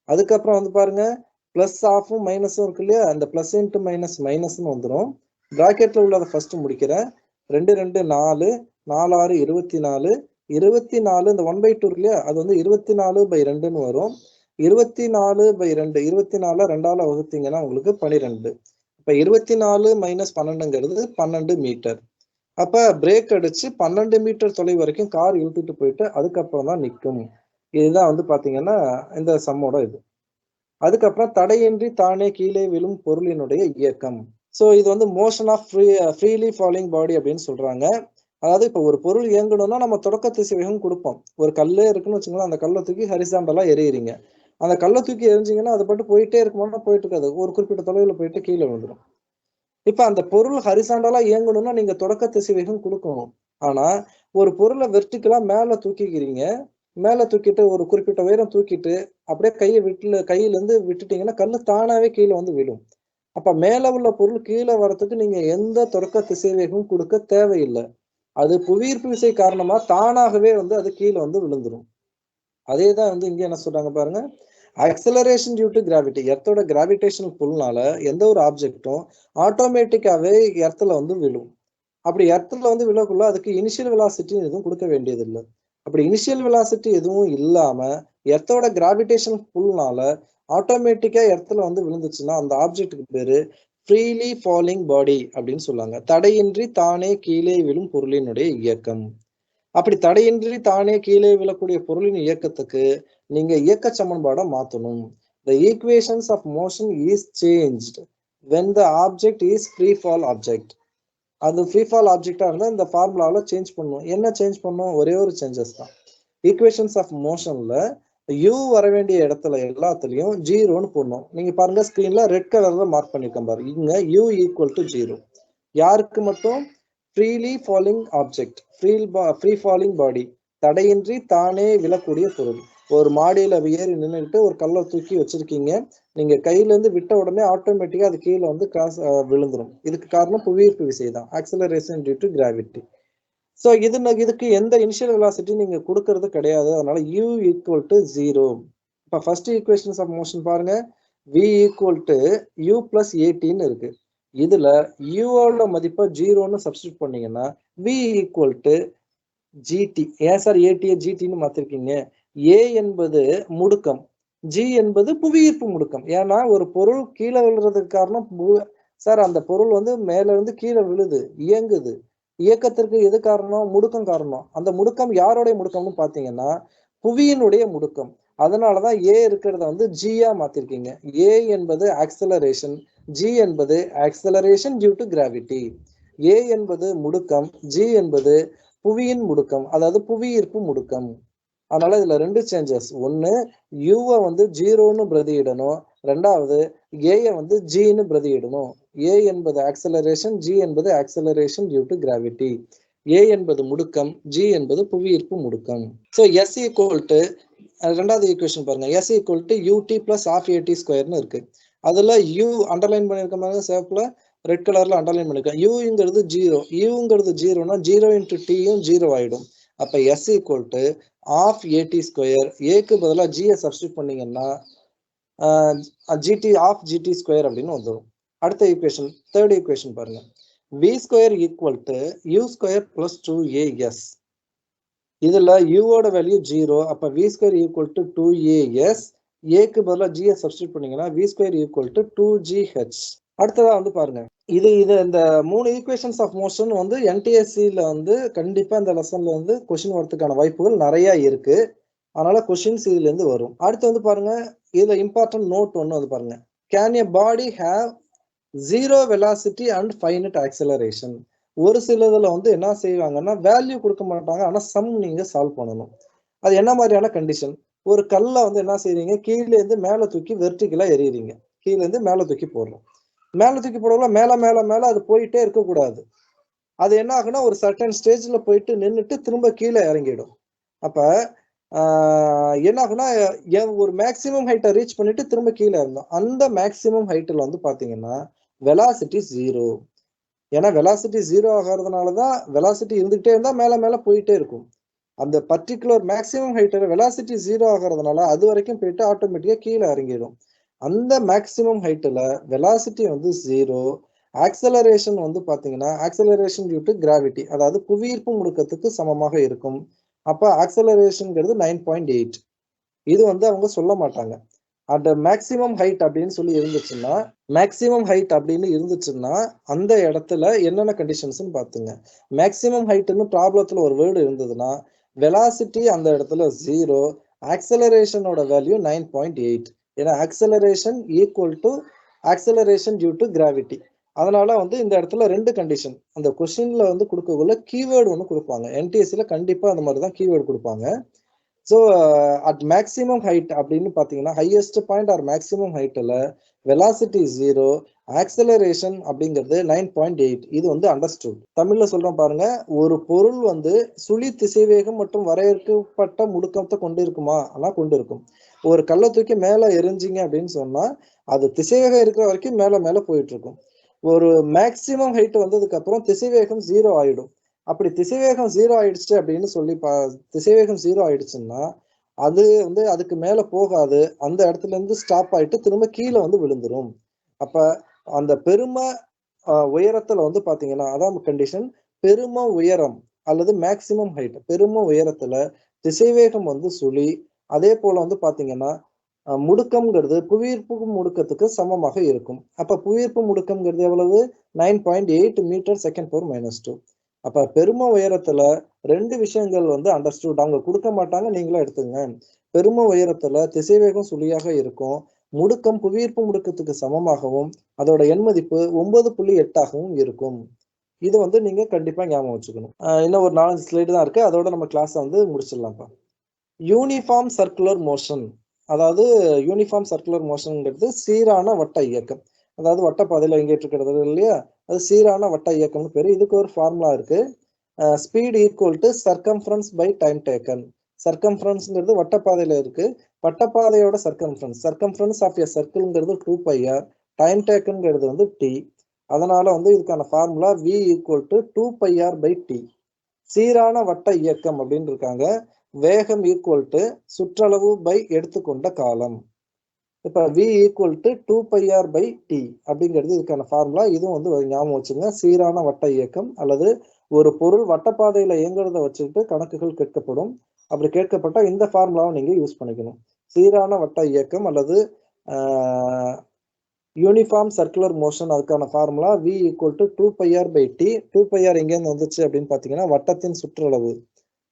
அதுக்கப்புறம் வந்து பாருங்க பிளஸ் ஆஃபும் மைனஸும் இருக்கு இல்லையா, அந்த பிளஸ் இன்ட்டு மைனஸ் மைனஸ்ன்னு வந்துடும். பிராக்கெட்ல உள்ளதை ஃபர்ஸ்ட் முடிக்கிறேன். 2 2 4, 4 6 24, 24 இந்த 1/2 இருக்கு இல்லையா, அது வந்து 24/2ன்னு வரும். 24/2, 24 2ஆல வகுத்தீங்கன்னா உங்களுக்கு 12. இப்ப 24 - 12ங்கிறது 12 மீட்டர். அப்ப பிரேக் அடிச்சு 12 மீட்டர் தொலைவு வரைக்கும் கார் இழுத்துட்டு போயிட்டு அதுக்கப்புறம் தான் நிற்கும். இதுதான் வந்து பாத்தீங்கன்னா இந்த சம்மோட இது. அதுக்கப்புறம் தடையின்றி தானே கீழே விழும் பொருளினுடைய இயக்கம். ஸோ இது வந்து மோஷன் ஆஃப் ஃப்ரீலி ஃபாலிங் பாடி அப்படின்னு சொல்றாங்க. அதாவது இப்போ ஒரு பொருள் இயங்கணும்னா நம்ம தொடக்க திசைவேகம் கொடுப்போம். ஒரு கல்லே இருக்குன்னு வச்சுக்கோங்களேன், அந்த கல்லை தூக்கி ஹரிசாண்டலா எறிகிறீங்க. அந்த கல்லை தூக்கி எரிஞ்சிங்கன்னா அது பாட்டு போயிட்டே இருக்குமானா போயிட்டு இருக்காது, ஒரு குறிப்பிட்ட தொலைவில் போயிட்டு கீழே விழுந்துடும். இப்ப அந்த பொருள் ஹரிசாண்டலா இயங்கணும்னா நீங்க தொடக்க திசைவேகம் கொடுக்கணும். ஆனா ஒரு பொருளை வெர்டிக்கலா மேல தூக்கிக்கிறீங்க, மேல தூக்கிட்டு ஒரு குறிப்பிட்ட உயரம் தூக்கிட்டு அப்படியே கையில இருந்து விட்டுட்டீங்கன்னா கல்லு தானாவே கீழே வந்து விழும். அப்ப மேல உள்ள பொருள் கீழே வரதுக்கு நீங்க எந்த தொடக்க திசைவேகம் கொடுக்க தேவையில்லை. அது புவியீர்ப்பு விசை காரணமா தானாகவே வந்து அது கீழே வந்து விழுந்துரும். அதேதான் வந்து இங்க என்ன சொல்றாங்க பாருங்க. Acceleration due to gravity. எர்த்தோட கிராவிடேஷனல் புல்னால எந்த ஒரு ஆப்ஜெக்டும் ஆட்டோமேட்டிக்காவே எர்த்துல வந்து விழும். அப்படி எர்த்துல வந்து விழக்குள்ள அதுக்கு இனிஷியல் வெலாசிட்டி எதுவும் கொடுக்க வேண்டியது இல்லை. அப்படி இனிஷியல் வெலாசிட்டி எதுவும் இல்லாம எர்த்தோட கிராவிடேஷன் புல்னால ஆட்டோமேட்டிக்கா எர்த்துல வந்து விழுந்துச்சுன்னா அந்த ஆப்ஜெக்ட்டுக்கு பேரு ஃப்ரீலி ஃபாலிங் பாடி அப்படின்னு சொல்லுவாங்க. தடையின்றி தானே கீழே விழும் பொருளினுடைய இயக்கம். அப்படி தடையின்றி தானே கீழே விழக்கூடிய பொருளின் இயக்கத்துக்கு நீங்க இயக்க சமன்பாடை மாத்தணும். The equations of motion is changed when the object is free fall object. அது ஃப்ரீ ஃபால் ஆப்ஜெக்டா இருந்தா இந்த ஃபார்முலால சேஞ்ச் பண்ணும். என்ன சேஞ்ச் பண்ணும்? ஒரே ஒரு சேஞ்சஸ் தான். ஈக்குவேஷன்ஸ் ஆஃப் மோஷன்ல u வர வேண்டிய இடத்துல எல்லாத்துலயும் ஜீரோன்னு போடணும். நீங்க பாருங்க ஸ்கிரீன்ல ரெட் கலர்ல மார்க் பண்ணிருக்கேன் பாருங்க. இங்க u ஈக்குவல் டு ஜீரோ. யாருக்கு மட்டும்? Freely falling object, free falling body, தடையின்றி தானே விழக்கூடிய பொருள். ஒரு மாடியில ஏறி நின்றுட்டு ஒரு கல்லை தூக்கி வச்சிருக்கீங்க, நீங்க கையில இருந்து விட்ட உடனே ஆட்டோமேட்டிக்கா அது கீழே வந்து கிராஸ் விழுந்துரும். இதுக்கு காரணம் புவியீர்ப்பு விசை தான், acceleration due to gravity. So இதுக்கு எந்த இனிஷியல் வெலாசிட்டி நீங்க கொடுக்கறது கிடையாது. அதனால u ஈக்குவல் டு ஜீரோ. இப்போ ஃபர்ஸ்ட் ஈக்குவேஷன்ஸ் ஆஃப் மோஷன் பாருங்க. v equal to u plus ஏடின்னு இருக்கு. இதுல யூவோட மதிப்பை ஜீரோன்னு சப்ஸ்டியூட் பண்ணீங்கன்னா v ஈக்குவல் டு ஜிடி. ஏன் சார் ஏடியை ஜிடின்னு மாத்திருக்கீங்க? ஏ என்பது முடுக்கம், ஜி என்பது புவியீர்ப்பு முடுக்கம். ஏன்னா ஒரு பொருள் கீழே விழுறதுக்கு காரணம் சார் அந்த பொருள் வந்து மேல இருந்து கீழே விழுது, இயங்குது. இயக்கத்திற்கு எது காரணம்? முடுக்கம் காரணம். அந்த முடுக்கம் யாருடைய முடுக்கம்னு பாத்தீங்கன்னா புவியினுடைய முடுக்கம். அதனாலதான் ஏ இருக்கிறத வந்து ஜியா மாத்திருக்கீங்க. ஏ என்பது ஆக்சலரேஷன், ஜி என்பது acceleration due to gravity. A என்பது முடுக்கம், ஜி என்பது புவியின் முடுக்கம், அதாவது புவியீர்ப்பு முடுக்கம். அதனால இதுல ரெண்டு சேஞ்சஸ். ஒன்னு யூவை வந்து ஜீரோன்னு பிரதியிடணும், ரெண்டாவது ஏயை வந்து ஜின்னு பிரதியிடணும். ஏ என்பது ஆக்சலரேஷன், ஜி என்பது acceleration due to gravity. A என்பது முடுக்கம், ஜி என்பது புவியீர்ப்பு முடுக்கம். ஸோ எஸ் ஈக்குவல் டு ரெண்டாவது ஈக்குவேஷன் பாருங்க. எஸ் equal to UT plus half AT ஸ்கொயர்னு இருக்கு. அதுல யூ அண்டர்லைன் பண்ணிருக்க மாதிரி சேப்ல ரெட் கலர்ல அண்டர்லைன் பண்ணிருக்கேன். யூங்கிறது ஜீரோ. யூங்கிறது ஜீரோனா ஜீரோ இன்ட்டு டியும் ஜீரோ ஆயிடும். அப்ப s equal to half AD square. ஏக்கு பதிலாக ஜியை சப்ஸ்டியூட் பண்ணீங்கன்னா ஜிடி ஆஃப் ஜிடி ஸ்கொயர் அப்படின்னு வந்துடும். அடுத்த ஈக்குவேஷன், தேர்ட் ஈக்குவேஷன் பாருங்க. V square equal to u square plus 2as. இதுல யூவோட வேல்யூ ஜீரோ. அப்ப v square equal to 2as. ஏக்கு பதிலாக ஜியை சப்ஸ்டியூட் பண்ணீங்கன்னா v square equal to 2gh. அடுத்ததா வந்து பாருங்க, இது இந்த 3 ஈக்குவேஷன்ஸ் ஆஃப் மோஷன் வந்து என்டிஎஸ்சில வந்து கண்டிப்பா இந்த லெசன்ல வந்து கொஸ்டின் வரதுக்கான வாய்ப்புகள் நிறைய இருக்கு. அதனால கொஸ்டின்ஸ் இதுல இருந்து வரும். அடுத்து வந்து பாருங்க, இதுல இம்பார்ட்டன்ட் நோட் ஒன்று வந்து பாருங்க. Can a body have zero velocity and finite acceleration? ஒரு சிலதுல வந்து என்ன செய்வாங்கன்னா வேல்யூ கொடுக்க மாட்டாங்க, ஆனா சம் நீங்க சால்வ் பண்ணணும். அது என்ன மாதிரியான கண்டிஷன்? ஒரு கல்லை வந்து என்ன செய்றீங்க, கீழே இருந்து மேல தூக்கி வெர்டிகலா எறியறீங்க. கீழே இருந்து மேல தூக்கி போடுறோம். மேல தூக்கி போடல, மேல மேல மேல அது போயிட்டே இருக்கக்கூடாது. அது என்ன ஆகுன்னா ஒரு சர்டன் ஸ்டேஜ்ல போயிட்டு நின்றுட்டு திரும்ப கீழே இறங்கிடும். அப்ப என்ன ஆகுன்னா ஒரு மேக்சிமம் ஹைட்டை ரீச் பண்ணிட்டு திரும்ப கீழே இருந்தோம். அந்த மேக்சிமம் ஹைட்டில் வந்து பாத்தீங்கன்னா வெலாசிட்டி ஜீரோ. ஏன்னா வெலாசிட்டி ஜீரோ ஆகிறதுனாலதான் வெலாசிட்டி இருந்துகிட்டே இருந்தா மேல மேல போயிட்டே இருக்கும். அந்த பர்டிகுலர் மேக்சிமம் ஹைட்டில் வெலாசிட்டி ஜீரோ ஆகிறதுனால அது வரைக்கும் போயிட்டு ஆட்டோமேட்டிக்கா கீழே இறங்கிடும். அந்த மேக்சிமம் ஹைட்ல வெலாசிட்டி வந்து ஜீரோ, ஆக்சலரேஷன் வந்து பாத்தீங்கன்னா ஆக்சலரேஷன் டியூ டு கிராவிட்டி, அதாவது புவியீர்ப்பு முடுக்கத்துக்கு சமமாக இருக்கும். அப்ப ஆக்சலரேஷன்ங்கிறது 9.8. இது வந்து அவங்க சொல்ல மாட்டாங்க. அந்த மேக்சிமம் ஹைட் அப்படின்னு சொல்லி இருந்துச்சுன்னா, மேக்சிமம் ஹைட் அப்படின்னு இருந்துச்சுன்னா அந்த இடத்துல என்னென்ன கண்டிஷன்ஸ் பாத்துங்க. மேக்சிமம் ஹைட்னு ப்ராப்ளத்துல ஒரு வேர்டு இருந்ததுன்னா வெலாசிட்டி அந்த இடத்துல ஜீரோ, ஆக்சலரேஷனோட வேல்யூ 9.8. ஏன்னா acceleration equal to acceleration due to gravity. அதனால வந்து இந்த இடத்துல ரெண்டு கண்டிஷன் அந்த கொஸ்டின்ல வந்து கொடுக்கக்குள்ள கீவேர்டு ஒன்று கொடுப்பாங்க. என்டிஎஸ்சில கண்டிப்பா அந்த மாதிரி தான் கீவேர்டு கொடுப்பாங்க. ஸோ அட் மேக்சிமம் ஹைட் அப்படின்னு பார்த்தீங்கன்னா ஹையஸ்ட் பாயிண்ட் ஆர் மேக்சிமம் ஹைட்டில் வெலாசிட்டி 0, ஆக்சலரேஷன் அப்படிங்கிறது 9.8. இது வந்து அண்டர்ஸ்டுட். தமிழ்ல சொல்றோம் பாருங்க, ஒரு பொருள் வந்து சுழி திசைவேகம் மற்றும் வரையறுக்கப்பட்ட முடுக்கத்தை கொண்டு இருக்குமா? ஆனால் கொண்டு இருக்கும். ஒரு கல்லை தூக்கி மேலே எரிஞ்சிங்க அப்படின்னு சொன்னா அது திசைவேகம் இருக்கிற வரைக்கும் மேலே மேலே போயிட்டு இருக்கும். ஒரு மேக்சிமம் ஹைட் வந்ததுக்கு அப்புறம் திசைவேகம் 0 ஆயிடும். அப்படி திசைவேகம் 0 ஆயிடுச்சு அப்படின்னு சொல்லி திசைவேகம் 0 ஆயிடுச்சுன்னா அது வந்து அதுக்கு மேல போகாது, அந்த இடத்துல இருந்து ஸ்டாப் ஆயிட்டு திரும்ப கீழே வந்து விழுந்துரும். அப்ப அந்த பெரும உயரத்துல வந்து பாத்தீங்கன்னா அதான் கண்டிஷன், பெரும உயரம் அல்லது மேக்சிமம் ஹைட். பெரும உயரத்துல திசைவேகம் வந்து சுழி, அதே போல வந்து பாத்தீங்கன்னா முடுக்கம்ங்கிறது புவியீர்ப்பு முடுக்கத்துக்கு சமமாக இருக்கும். அப்ப புவியீர்ப்பு முடுக்கம்ங்கிறது எவ்வளவு? 9.8 மீட்டர் செகண்ட் பவர் -2. அப்ப பெரும உயரத்துல 2 விஷயங்கள் வந்து அண்டர்ஸ்டுட். அவங்க கொடுக்க மாட்டாங்க, நீங்களும் எடுத்துங்க. பெரும உயரத்துல திசைவேகம் சுழியாக இருக்கும், முடுக்கம் புவியீர்ப்பு முடுக்கத்துக்கு சமமாகவும் அதோட எண் மதிப்பு 9.8ஆகவும் இருக்கும். இது வந்து நீங்க கண்டிப்பா ஞாபகம் வச்சுக்கணும். இன்னும் ஒரு 4 ஸ்லைடு தான் இருக்கு, அதோட நம்ம கிளாஸ் வந்து முடிச்சிடலாம்ப்பா. யூனிஃபார்ம் சர்க்குலர் மோஷன், அதாவது யூனிஃபார்ம் சர்க்குலர் மோஷன்ங்கிறது சீரான வட்ட இயக்கம். அதாவது வட்டப்பாதையில எங்கிட்டு இருக்கிறது இல்லையா, அது சீரான வட்ட இயக்கம்னு பேரு. இதுக்கு ஒரு ஃபார்முலா இருக்கு. Speed equal to circumference by time taken. சர்க்கம்ஃபரன்ஸ்ங்கிறது வட்டப்பாதையில இருக்கு, வட்டப்பாதையோட சர்க்கம்ஃபரன்ஸ் ஆஃப் எ சர்க்கிள்ங்கிறது 2πr, டைம் டேக்கன்ங்கிறது வந்து t. அதனால வந்து இதுக்கான formula v equal to 2πr by t. சீரான வட்ட இயக்கம் அப்படின்னு இருக்காங்க. வேகம் ஈக்குவல் டு சுற்றளவு பை எடுத்துக்கொண்ட காலம். இப்ப v equal to 2πr by t அப்படிங்கிறது இதுக்கான ஃபார்முலா. இதுவும் வந்து ஞாபகம் வச்சுங்க. சீரான வட்ட இயக்கம் அல்லது ஒரு பொருள் வட்டப்பாதையில இயங்குறத வச்சுக்கிட்டு கணக்குகள் கேட்கப்படும். அப்படி கேட்கப்பட்டா இந்த ஃபார்முலாவை நீங்க யூஸ் பண்ணிக்கணும். சீரான வட்ட இயக்கம் அல்லது யூனிஃபார்ம் சர்க்குலர் மோஷன், அதுக்கான formula v equal to 2πr by t. 2πr எங்கேருந்து வந்துச்சு அப்படின்னு பாத்தீங்கன்னா வட்டத்தின் சுற்றளவு.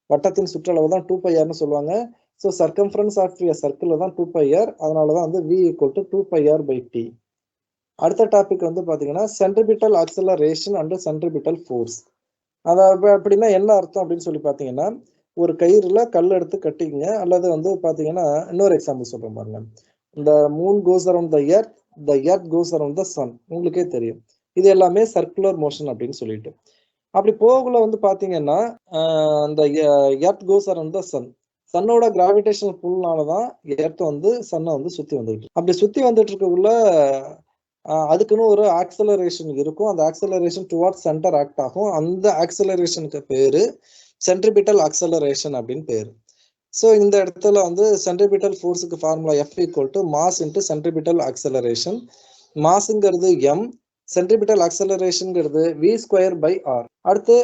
வட்டத்தின் சுற்றளவு தான் 2πrன்னு சொல்லுவாங்க. So circumference of a circle தான் 2πr. அதனாலதான் வந்து v equal to 2πr by t. அடுத்த டாபிக் வந்து பாத்தீங்கன்னா centripetal acceleration and centripetal force. அதாவது அப்படின்னா என்ன அர்த்தம் அப்படின்னு சொல்லி பாத்தீங்கன்னா, ஒரு கயிறுல கல் எடுத்து கட்டிங்க, அல்லது வந்து பாத்தீங்கன்னா இன்னொரு எக்ஸாம்பிள் சொல்றேன் பாருங்க. இந்த moon goes around the earth goes around the sun. உங்களுக்கே தெரியும், இது எல்லாமே சர்க்குலர் மோஷன் அப்படின்னு சொல்லிட்டு. அப்படி போகல வந்து பாத்தீங்கன்னா இந்த earth goes around the sun. சன்னோட கிராவிடேஷனல் புல்னாலதான் எர்த் வந்து சன்னை வந்து சுத்தி வந்துட்டு, அப்படி சுத்தி வந்துட்டு இருக்கக்குள்ள அதுக்குன்னு ஒரு ஆக்சலரேஷன் இருக்கும். அந்த ஆக்சலரேஷன் டுவார்ட்ஸ் சென்டர் ஆக்ட் ஆகும். அந்த ஆக்சலரேஷனுக்கு பேரு சென்ட்ரிபிட்டல் ஆக்சலரேஷன் அப்படின்னு பேரு. ஸோ இந்த இடத்துல வந்து சென்ட்ரிபிட்டல் ஃபோர்ஸுக்கு formula F equal to mass into centripetal acceleration. மாஸுங்கிறது m, சென்ட்ரிபிட்டல் ஆக்சலரேஷன்ங்கிறது v² பை r. அடுத்து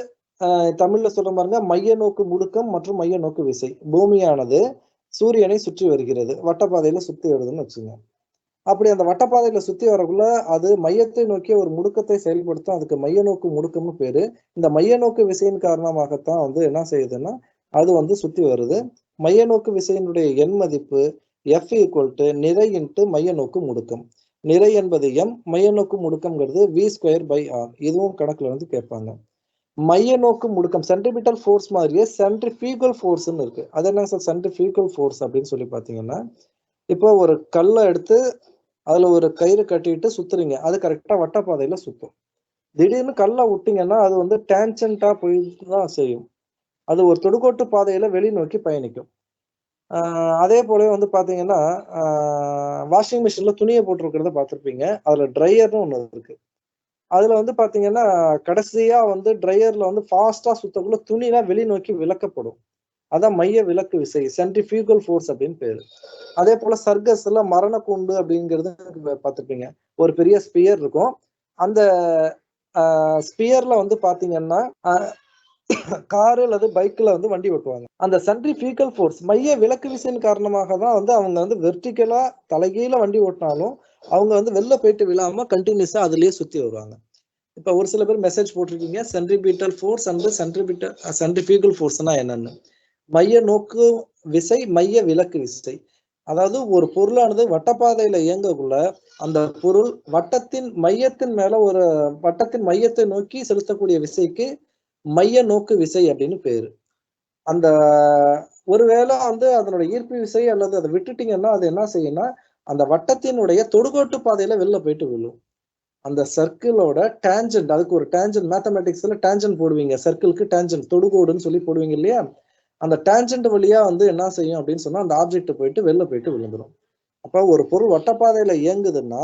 தமிழ்ல சொல்ற பாருங்க, மைய நோக்கு முடுக்கம் மற்றும் மைய நோக்கு விசை. பூமியானது சூரியனை சுற்றி வருகிறது, வட்டப்பாதையில சுத்தி வருதுன்னு வச்சுங்க. அப்படி அந்த வட்டப்பாதையில சுத்தி வரக்குள்ள அது மையத்தை நோக்கிய ஒரு முடுக்கத்தை செயல்படுத்தும். அதுக்கு மைய நோக்கு முடுக்கம்னு பேரு. இந்த மைய நோக்கு விசையின் காரணமாகத்தான் வந்து என்ன செய்யுதுன்னா அது வந்து சுத்தி வருது. மைய நோக்கு விசையினுடைய எண் மதிப்பு F ஈக்குவல் டு நிறை இன்ட்டு மைய நோக்கு முடுக்கம். நிறை என்பது m, மைய நோக்கு முடுக்கம்ங்கிறது v² பை r. இதுவும் கணக்குல வந்து கேட்பாங்க. மைய நோக்கு முடுக்கம் சென்ட்ரிபிட்டல் ஃபோர்ஸ் மாதிரியே சென்ட்ரிஃபியூகல் ஃபோர்ஸ்ன்னு இருக்கு. அது என்ன சார் சென்ட்ரிஃபியூகல் ஃபோர்ஸ் அப்படின்னு சொல்லி பாத்தீங்கன்னா, இப்போ ஒரு கல்லை எடுத்து அதுல ஒரு கயிறு கட்டிட்டு சுத்துறீங்க, அது கரெக்டா வட்டப்பாதையில சுத்தும். திடீர்னு கல்லை விட்டீங்கன்னா அது வந்து டேன்ஜென்ட்டா போய் தான் செய்யும். அது ஒரு தொடுகோட்டு பாதையில வெளிநோக்கி பயணிக்கும். அதே போல வந்து பாத்தீங்கன்னா வாஷிங் மிஷின்ல துணியை போட்டிருக்கிறத பார்த்திருப்பீங்க. அதுல ட்ரையர்னு ஒண்ணு இருக்கு. அதுல வந்து பாத்தீங்கன்னா கடைசியா வந்து ட்ரையர்ல வந்து ஃபாஸ்டா சுத்தக்குள்ள துணிலாம் வெளிநோக்கி விலக்கப்படும். அதான் மைய விலக்கு விசை, சென்ட்ரிஃபியூகல் ஃபோர்ஸ் அப்படின்னு பேரு. அதே போல சர்க்கஸ்ல மரண கூண்டு அப்படிங்கிறது பார்த்திருப்பீங்க. ஒரு பெரிய ஸ்பியர் இருக்கும். அந்த ஸ்பியர்ல வந்து பாத்தீங்கன்னா காரு அல்லது பைக்ல வந்து வண்டி ஓட்டுவாங்க. அந்த சென்ட்ரிஃபியூகல் ஃபோர்ஸ் மைய விலக்கு விசையின் காரணமாக தான் வந்து அவங்க வந்து வெர்டிகலா தலைகீழ வண்டி ஓட்டினாலும் அவங்க வந்து வெளில போயிட்டு விழாம கண்டினியூஸா அதுலயே சுத்தி வருவாங்க. இப்ப ஒரு சில பேர் மெசேஜ் போட்டிருக்கீங்க, சென்ட்ரிபிட்டல் ஃபோர்ஸ் அண்ட் சென்ட்ரிஃபியூகல் ஃபோர்ஸ்னா என்னன்னு. மைய நோக்கு விசை, மைய விலக்கு விசை. அதாவது ஒரு பொருளானது வட்டப்பாதையில இயங்கக்குள்ள அந்த பொருள் வட்டத்தின் மையத்தின் மேல ஒரு வட்டத்தின் மையத்தை நோக்கி செலுத்தக்கூடிய விசைக்கு மைய நோக்கு விசை அப்படின்னு பேரு. அந்த ஒருவேளை வந்து அதனோட ஈர்ப்பு விசை அல்லது அதை விட்டுட்டீங்கன்னா அது என்ன செய்யும்னா அந்த வட்டத்தினுடைய தொடுகோட்டு பாதையில வெளில போயிட்டு விழும். அந்த சர்க்கிளோட டேஞ்சன்ட், அதுக்கு ஒரு டேஞ்சன்ட், மேத்தமெட்டிக்ஸ்ல டேஞ்சன்ட் போடுவீங்க, சர்க்கிளுக்கு டேஞ்சன்ட் தொடுகோடுன்னு சொல்லி போடுவீங்க இல்லையா? அந்த டேஞ்சன்ட் வழியா வந்து என்ன செய்யும் அப்படின்னு சொன்னா அந்த ஆப்ஜெக்ட் போயிட்டு வெளில போயிட்டு விழுந்துடும். அப்ப ஒரு பொருள் வட்டப்பாதையில இயங்குதுன்னா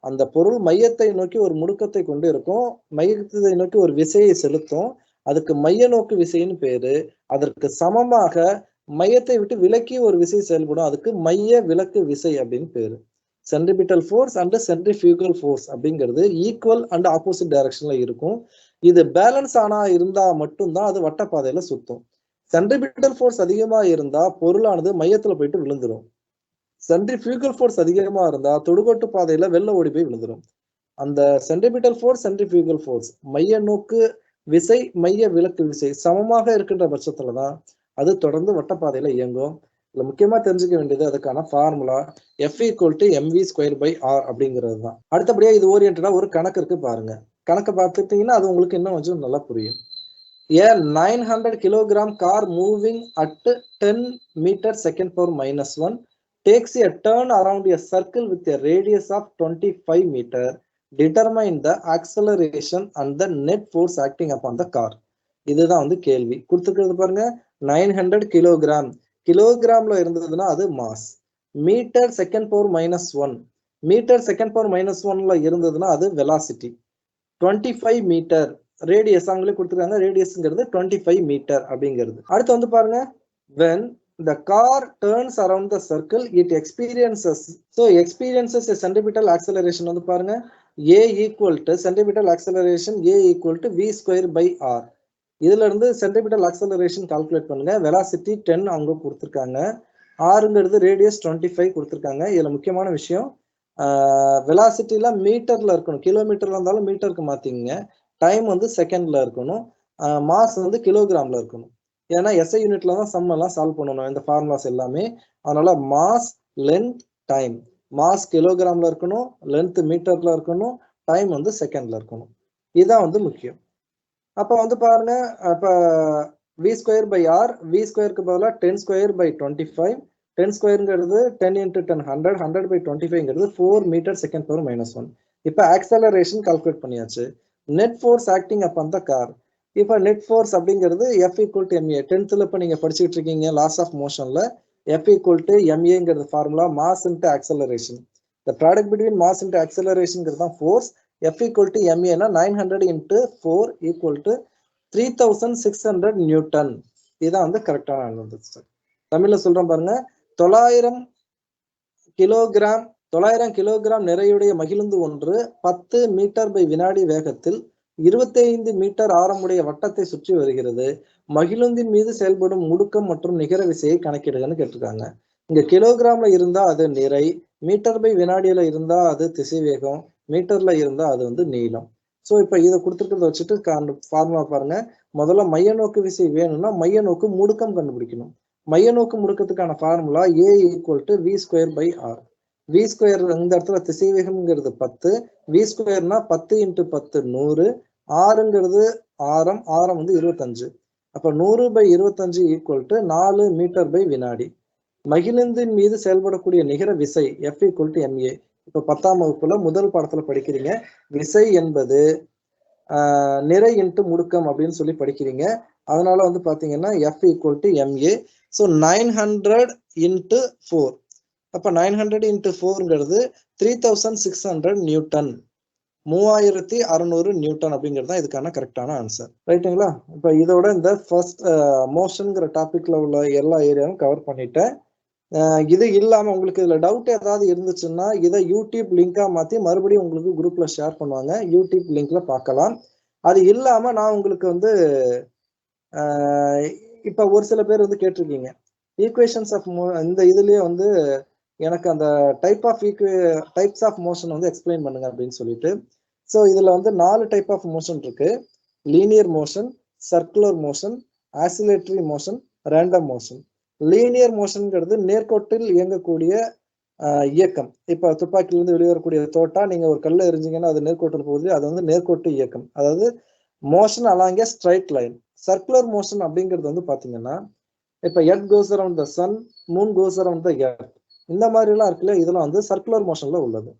அந்த பொருள் மையத்தை நோக்கி ஒரு முடுக்கத்தை கொண்டு இருக்கும், மையத்தை நோக்கி ஒரு விசையை செலுத்தும், அதுக்கு மைய நோக்கு விசைன்னு பேரு. அதற்கு சமமாக மையத்தை விட்டு விலக்கி ஒரு விசை செயல்படும், அதுக்கு மைய விலக்கு விசை அப்படின்னு பேரு. Centripetal force and centrifugal force அப்படிங்கிறது ஈக்குவல் அண்ட் ஆப்போசிட் டைரக்ஷன்ல இருக்கும். இது பேலன்ஸ் ஆனா இருந்தா மட்டும்தான் அது வட்டப்பாதையில சுத்தும். சென்ட்ரிபிட்டல் ஃபோர்ஸ் அதிகமா இருந்தா பொருளானது மையத்துல போயிட்டு விழுந்துரும். சென்ட்ரிஃபியூகல் ஃபோர்ஸ் அதிகமா இருந்தா தொடுகோட்டு பாதையில வெளில ஓடி போய் விழுந்துரும். அந்த சென்ட்ரிபிட்டல் ஃபோர்ஸ், சென்ட்ரிஃபியூகல் ஃபோர்ஸ், மைய நோக்கு விசை, மைய விலக்கு விசை சமமாக இருக்கின்ற பட்சத்துலதான் அது தொடர்ந்து வட்டப்பாதையில இயங்கும். இதுல முக்கியமா தெரிஞ்சுக்க வேண்டியது அதுக்கான ஃபார்முலா F = mv²/r அப்படிங்கிறது தான். அடுத்தபடியா இது ஓரியன்டா ஒரு கணக்கு இருக்கு பாருங்க. கணக்கை பார்த்துட்டீங்கன்னா அது உங்களுக்கு இன்னும் கொஞ்சம் நல்லா புரியும். A 900 kilogram car moving at 10 meters second power -1 takes a turn around a circle with a radius of 25 meter. Determine the acceleration and the net force acting upon the car. இதுதான் வந்து கேள்வி. கொடுத்துக்கிறது பாருங்க, 900 கிலோகிராம். கிலோகிராம்ல இருந்ததுன்னா அது mass. Metre second power -1, metre second power -1ல இருந்ததுன்னா அது வெலாசிட்டி. 25 மீட்டர் ரேடியஸ் அவங்களே கொடுத்துருக்காங்க, ரேடியஸ்ங்கிறது 25 மீட்டர் அப்படிங்கிறது. அடுத்து வந்து பாருங்க, when the car turns around the circle it experiences a centripetal acceleration வந்து பாருங்க, A equal to centripetal acceleration A equal to v²/r. இதுல இருந்து சென்ட்ரிபிட்டல் ஆக்சலரேஷன் கால்குலேட் பண்ணுங்க. வெலாசிட்டி 10 அவங்க கொடுத்துருக்காங்க, ஆறுங்கிறது ரேடியஸ் 25 கொடுத்துருக்காங்க. இதுல முக்கியமான விஷயம், வெலாசிட்டில மீட்டர்ல இருக்கணும், கிலோமீட்டர்ல இருந்தாலும் மீட்டருக்கு மாத்திங்க. டைம் வந்து செகண்ட்ல இருக்கணும், மாஸ் வந்து கிலோகிராம்ல இருக்கணும். ஏன்னா எஸ்ஐ யூனிட்ல தான் சம் எல்லாம் சால்வ் பண்ணணும் இந்த ஃபார்முலாஸ் எல்லாமே. அதனால மாஸ், லென்த், டைம். மாஸ் கிலோகிராம்ல இருக்கணும், லென்த் மீட்டர்ல இருக்கணும், டைம் வந்து செகண்ட்ல இருக்கணும். இதுதான் வந்து முக்கியம். அப்ப வந்து பாருங்க, அப்ப v²/r, v²க்கு பதிலா 10²/25, 10²ங்கிறது 10 × 10 100, 100/25ங்கிறது 4 மீட்டர் செகண்ட் பவர் -1. இப்ப ஆக்சலரேஷன் கால்குலேட் பண்ணியாச்சு. Net force acting upon the car. இப்ப நெட் ஃபோர்ஸ் அப்படிங்கிறது F = ma. 10th இப்ப நீங்க படிச்சுட்டு இருக்கீங்க லாஸ் ஆஃப் மோஷன்ல. F = maங்கிறது formula, mass into acceleration. the product between mass into acceleration தான் ஃபோர்ஸ். F = ma னா 900 × 4 = 3600 நியூட்டன். இதுதான் வந்து கரெக்டான ஆன்சர். தமிழ்ல சொல்றேன் பாருங்க, 900 கிலோகிராம் நிறையுடைய மகிழுந்து ஒன்று 10 மீட்டர்/வினாடி வேகத்தில் 25 மீட்டர் ஆரமுடைய வட்டத்தை சுற்றி வருகிறது. மகிழுந்தின் மீது செயல்படும் முடுக்கம் மற்றும் நிகர விசையை கணக்கிடுங்கன்னு கேட்டிருக்காங்க. இங்க கிலோகிராம்ல இருந்தா அது நிறை, மீட்டர்/வினாடியில இருந்தா அது திசைவேகம், மீட்டர்ல இருந்தா அது வந்து நீளம். ஸோ இப்ப இதை கொடுத்துருக்கிறத வச்சுட்டு ஃபார்முலா பாருங்க. முதல்ல மைய நோக்கு விசை வேணும்னா மைய நோக்கு முடுக்கம் கண்டுபிடிக்கணும். மைய நோக்கு முடுக்கத்துக்கான ஃபார்முலா A = v²/r. v² இந்த இடத்துல திசைவேகம்ங்கிறது 10, v²னா 10 × 10 100, ஆறுங்கிறது ஆரம், ஆரம் வந்து 25. அப்ப 100/25 = 4 மீட்டர்/வினாடி. மகிழுந்தின் மீது செயல்படக்கூடிய நிகர விசை F = ma. இப்ப 10ஆம் வகுப்புல முதல் பாடத்துல படிக்கிறீங்க, விசை என்பது நிறை இன்ட்டு முடுக்கம் அப்படின்னு சொல்லி படிக்கிறீங்க. அதனால வந்து பாத்தீங்கன்னா F = ma. ஸோ 900 × 4. அப்ப 900 × 4ங்கிறது 3600 நியூட்டன், 3600 நியூட்டன் அப்படிங்கிறது தான் இதுக்கான கரெக்டான ஆன்சர். ரைட்டுங்களா? இப்ப இதோட இந்த ஃபர்ஸ்ட் மோஷன்ங்கிற டாபிக்ல உள்ள எல்லா ஏரியாவும் கவர் பண்ணிட்டேன். இது இல்லாம உங்களுக்கு இதுல டவுட் ஏதாவது இருந்துச்சுன்னா இதை யூடியூப் லிங்கா மாத்தி மறுபடியும் உங்களுக்கு குரூப்ல ஷேர் பண்ணுவாங்க, யூடியூப் லிங்க்ல பார்க்கலாம். அது இல்லாம நான் உங்களுக்கு வந்து இப்ப ஒரு சில பேர் வந்து கேட்டிருக்கீங்க ஈக்குவேஷன்ஸ் ஆஃப் இந்த இதுலயே வந்து எனக்கு அந்த டைப்ஸ் ஆஃப் மோஷன் வந்து எக்ஸ்பிளைன் பண்ணுங்க அப்படின்னு சொல்லிட்டு. ஸோ இதுல வந்து 4 டைப் ஆஃப் மோஷன் இருக்கு. Linear motion, circular motion, oscillatory motion, random motion. Linear மோஷன்ங்கிறது நேர்கோட்டில் இயங்கக்கூடிய இயக்கம். இப்ப துப்பாக்கியிலிருந்து வெளிவரக்கூடிய தோட்டா நீங்க ஒரு கல்ல எரிஞ்சிங்கன்னா அது நேர்கோட்டில் போகுது, அது வந்து நேர்கோட்டு இயக்கம், அதாவது motion along a straight line. Circular motion அப்படிங்கிறது வந்து பாத்தீங்கன்னா இப்ப earth goes around the sun, moon goes around the earth, இந்த மாதிரி எல்லாம் இருக்குல்ல, இதெல்லாம் வந்து சர்க்குலர் மோஷன்ல உள்ளது.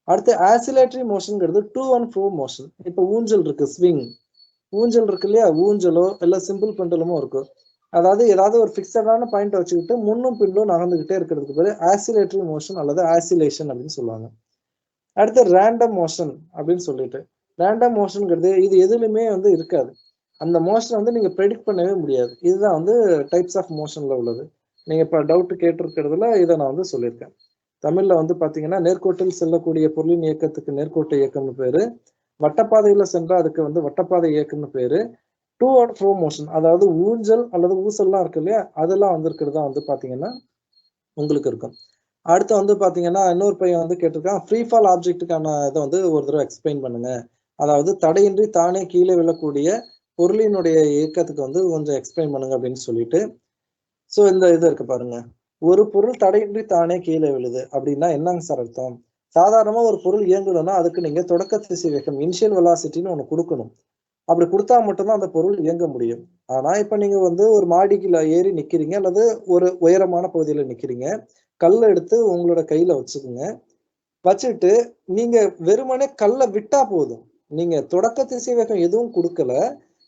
அடுத்து ஆசிலேட்டரி மோஷன்ங்கிறது டு அண்ட் ஃப்ரோ மோஷன். இப்ப ஊஞ்சல் இருக்கு, ஸ்விங் ஊஞ்சல் இருக்கு இல்லையா, ஊஞ்சலோ இல்ல சிம்பிள் பெண்டலுமோ இருக்கும். அதாவது ஏதாவது ஒரு பிக்சடான பாயிண்ட் வச்சுக்கிட்டு முன்னும் பின்னும் நகர்ந்துகிட்டே இருக்கிறதுக்கு பேரு ஆசிலேட்டரி மோஷன் அல்லது ஆசிலேஷன் அப்படின்னு சொல்லுவாங்க. அடுத்து ரேண்டம் மோஷன் அப்படின்னு சொல்லிட்டு, ரேண்டம் மோஷன்ங்கிறது இது எதுலையுமே வந்து இருக்காது. அந்த மோஷன் வந்து நீங்க ப்ரெடிக்ட் பண்ணவே முடியாது. இதுதான் வந்து டைப்ஸ் ஆஃப் மோஷன்ல உள்ளது. நீங்க இப்ப டவுட் கேட்டிருக்கிறதுல இதை நான் வந்து சொல்லியிருக்கேன். தமிழ்ல வந்து பாத்தீங்கன்னா நேர்கோட்டில் செல்லக்கூடிய பொருளின் இயக்கத்துக்கு நேர்கோட்டு இயக்கம்னு பேரு, வட்டப்பாதையில சென்றா அதுக்கு வந்து வட்டப்பாதை இயக்கம்னு பேரு, டூ அண்ட் ஃப்ரோ மோஷன் அதாவது ஊஞ்சல் அல்லது ஊசல்லாம் இருக்கு இல்லையா, அதெல்லாம் வந்து இருக்கிறதா வந்து பாத்தீங்கன்னா உங்களுக்கு இருக்கும். அடுத்து வந்து பாத்தீங்கன்னா இன்னொரு பையன் வந்து கேட்டிருக்கான், ஃப்ரீ ஃபால் ஆப்ஜெக்ட்டுக்கான இதை வந்து ஒரு தடவை எக்ஸ்பிளைன் பண்ணுங்க. அதாவது தடையின்றி தானே கீழே விழக்கூடிய பொருளினுடைய இயக்கத்துக்கு வந்து கொஞ்சம் எக்ஸ்பிளைன் பண்ணுங்க அப்படின்னு சொல்லிட்டு. சோ இந்த இது இருக்கு பாருங்க, ஒரு பொருள் தடையின்றி தானே கீழே விழுது அப்படின்னா என்னங்க சார் அர்த்தம்? சாதாரணமா ஒரு பொருள் இயங்குதுன்னா அதுக்கு நீங்க தொடக்க திசைவேகம் இனிஷியல் வெலாசிட்டின்னு ஒண்ணு கொடுக்கணும். அப்படி கொடுத்தா மட்டும்தான் அந்த பொருள் இயங்க முடியும். ஆனா இப்ப நீங்க வந்து ஒரு மாடிக்குள்ள ஏறி நிக்கிறீங்க அல்லது ஒரு உயரமான பகுதியில நிக்கிறீங்க, கல்லை எடுத்து உங்களோட கையில வச்சுக்குங்க. வச்சுட்டு நீங்க வெறுமனே கல்லை விட்டா போதும், நீங்க தொடக்க திசைவேகம் எதுவும் கொடுக்கல,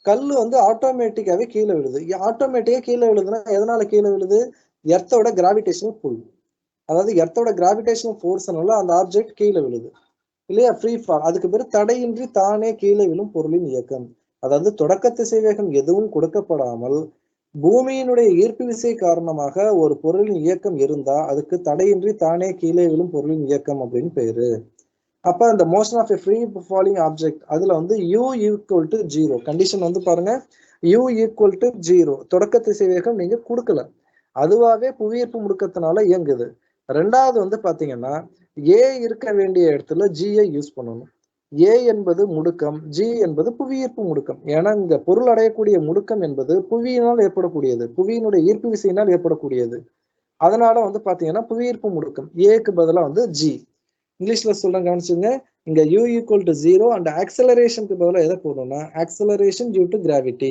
கல்லு வந்து ஆட்டோமேட்டிக்காவே கீழே விழுது. ஆட்டோமேட்டிக்கா கீழே விழுதுன்னா எதனால கீழே விழுது? எர்த்தோட கிராவிடேஷனல் புல், அதாவது எர்த்தோட கிராவிடேஷனல் ஃபோர்ஸ்னால அந்த ஆப்ஜெக்ட் கீழே விழுது இல்லையா, ஃப்ரீ ஃபால். அதுக்கு பேரு தடையின்றி தானே கீழே விழும் பொருளின் இயக்கம். அதாவது தொடக்க திசைவேகம் எதுவும் கொடுக்கப்படாமல் பூமியினுடைய ஈர்ப்பு விசை காரணமாக ஒரு பொருளின் இயக்கம் இருந்தா அதுக்கு தடையின்றி தானே கீழே விழும் பொருளின் இயக்கம் அப்படின்னு பேரு. அப்ப அந்த motion of a free falling object அதுல வந்து u ஈக்குவல் டு 0 கண்டிஷன் வந்து பாருங்க, u ஈக்குவல் டு 0 தொடக்க திசைவேகம் நீங்க கொடுக்கல, அதுவாவே புவியீர்ப்பு முடுக்கத்தினால இயங்குது. ரெண்டாவது வந்து பாத்தீங்கன்னா a இருக்க வேண்டிய இடத்துல g ஐ யூஸ் பண்ணணும். a என்பது முடுக்கம், g என்பது புவியீர்ப்பு முடுக்கம். ஏன்னா இங்க பொருள் அடையக்கூடிய முடுக்கம் என்பது புவியினால் ஏற்படக்கூடியது, புவியினுடைய ஈர்ப்பு விசையினால் ஏற்படக்கூடியது. அதனால வந்து பாத்தீங்கன்னா புவியீர்ப்பு முடுக்கம் ஏக்கு பதிலா வந்து g. இங்கிலீஷ்ல சொல்றேன் கவனிச்சுங்க, இங்க u ஈக்குவல் டு 0 அண்ட் ஆக்சலரேஷனுக்கு பதிலா எதை போடணும்னா ஆக்சலரேஷன் டியூ டு கிராவிட்டி.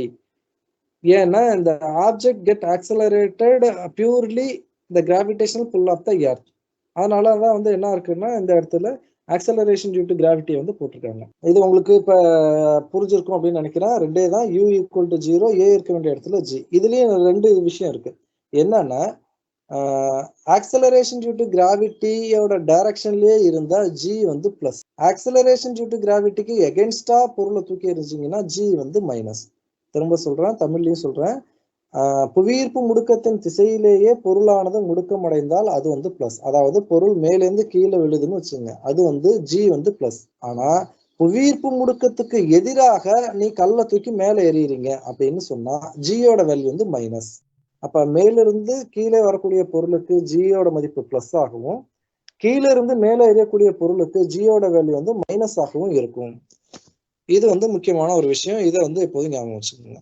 ஏன்னா இந்த object get accelerated purely the gravitational pull of the earth. அதனாலதான் வந்து என்ன இருக்குன்னா இந்த இடத்துல ஆக்சலரேஷன் டியூ டு கிராவிட்டி வந்து போட்டிருக்காங்க. இது உங்களுக்கு இப்ப புரிஞ்சிருக்கும் அப்படின்னு நினைக்கிறேன். ரெண்டே தான், u ஈக்குவல் டு 0, a இருக்க வேண்டிய இடத்துல g. இதுலயும் ரெண்டு விஷயம் இருக்கு. என்னன்னா ஆக்சலரேஷன் டியூ டு கிராவிட்டியோட டைரக்ஷன்லயே இருந்தா g வந்து பிளஸ், ஆக்சலரேஷன் டியூ டு கிராவிட்டிக்கு எகென்ஸ்டா பொருளை தூக்கி எறிஞ்சிங்கன்னா g வந்து மைனஸ். திரும்ப சொல்றேன், தமிழ்லயும் சொல்றேன், புவியீர்ப்பு முடுக்கத்தின் திசையிலேயே பொருளானது முடுக்கம் அடைந்தால் அது வந்து பிளஸ். அதாவது பொருள் மேலேருந்து கீழே விழுதுன்னு வச்சுங்க, அது வந்து g வந்து பிளஸ். ஆனா புவியீர்ப்பு முடுக்கத்துக்கு எதிராக நீ கல்லை தூக்கி மேலே எறியறீங்க அப்படின்னு சொன்னா ஜியோட வேல்யூ வந்து மைனஸ். அப்ப மேலிருந்து கீழே வரக்கூடிய பொருளுக்கு ஜியோட மதிப்பு பிளஸ் ஆகவும், கீழே இருந்து மேலே எறியக்கூடிய பொருளுக்கு ஜியோட வேல்யூ வந்து மைனஸ் ஆகவும் இருக்கும். இது வந்து முக்கியமான ஒரு விஷயம், இதை வந்து எப்போதும் ஞாபகம் வச்சுக்கோங்க.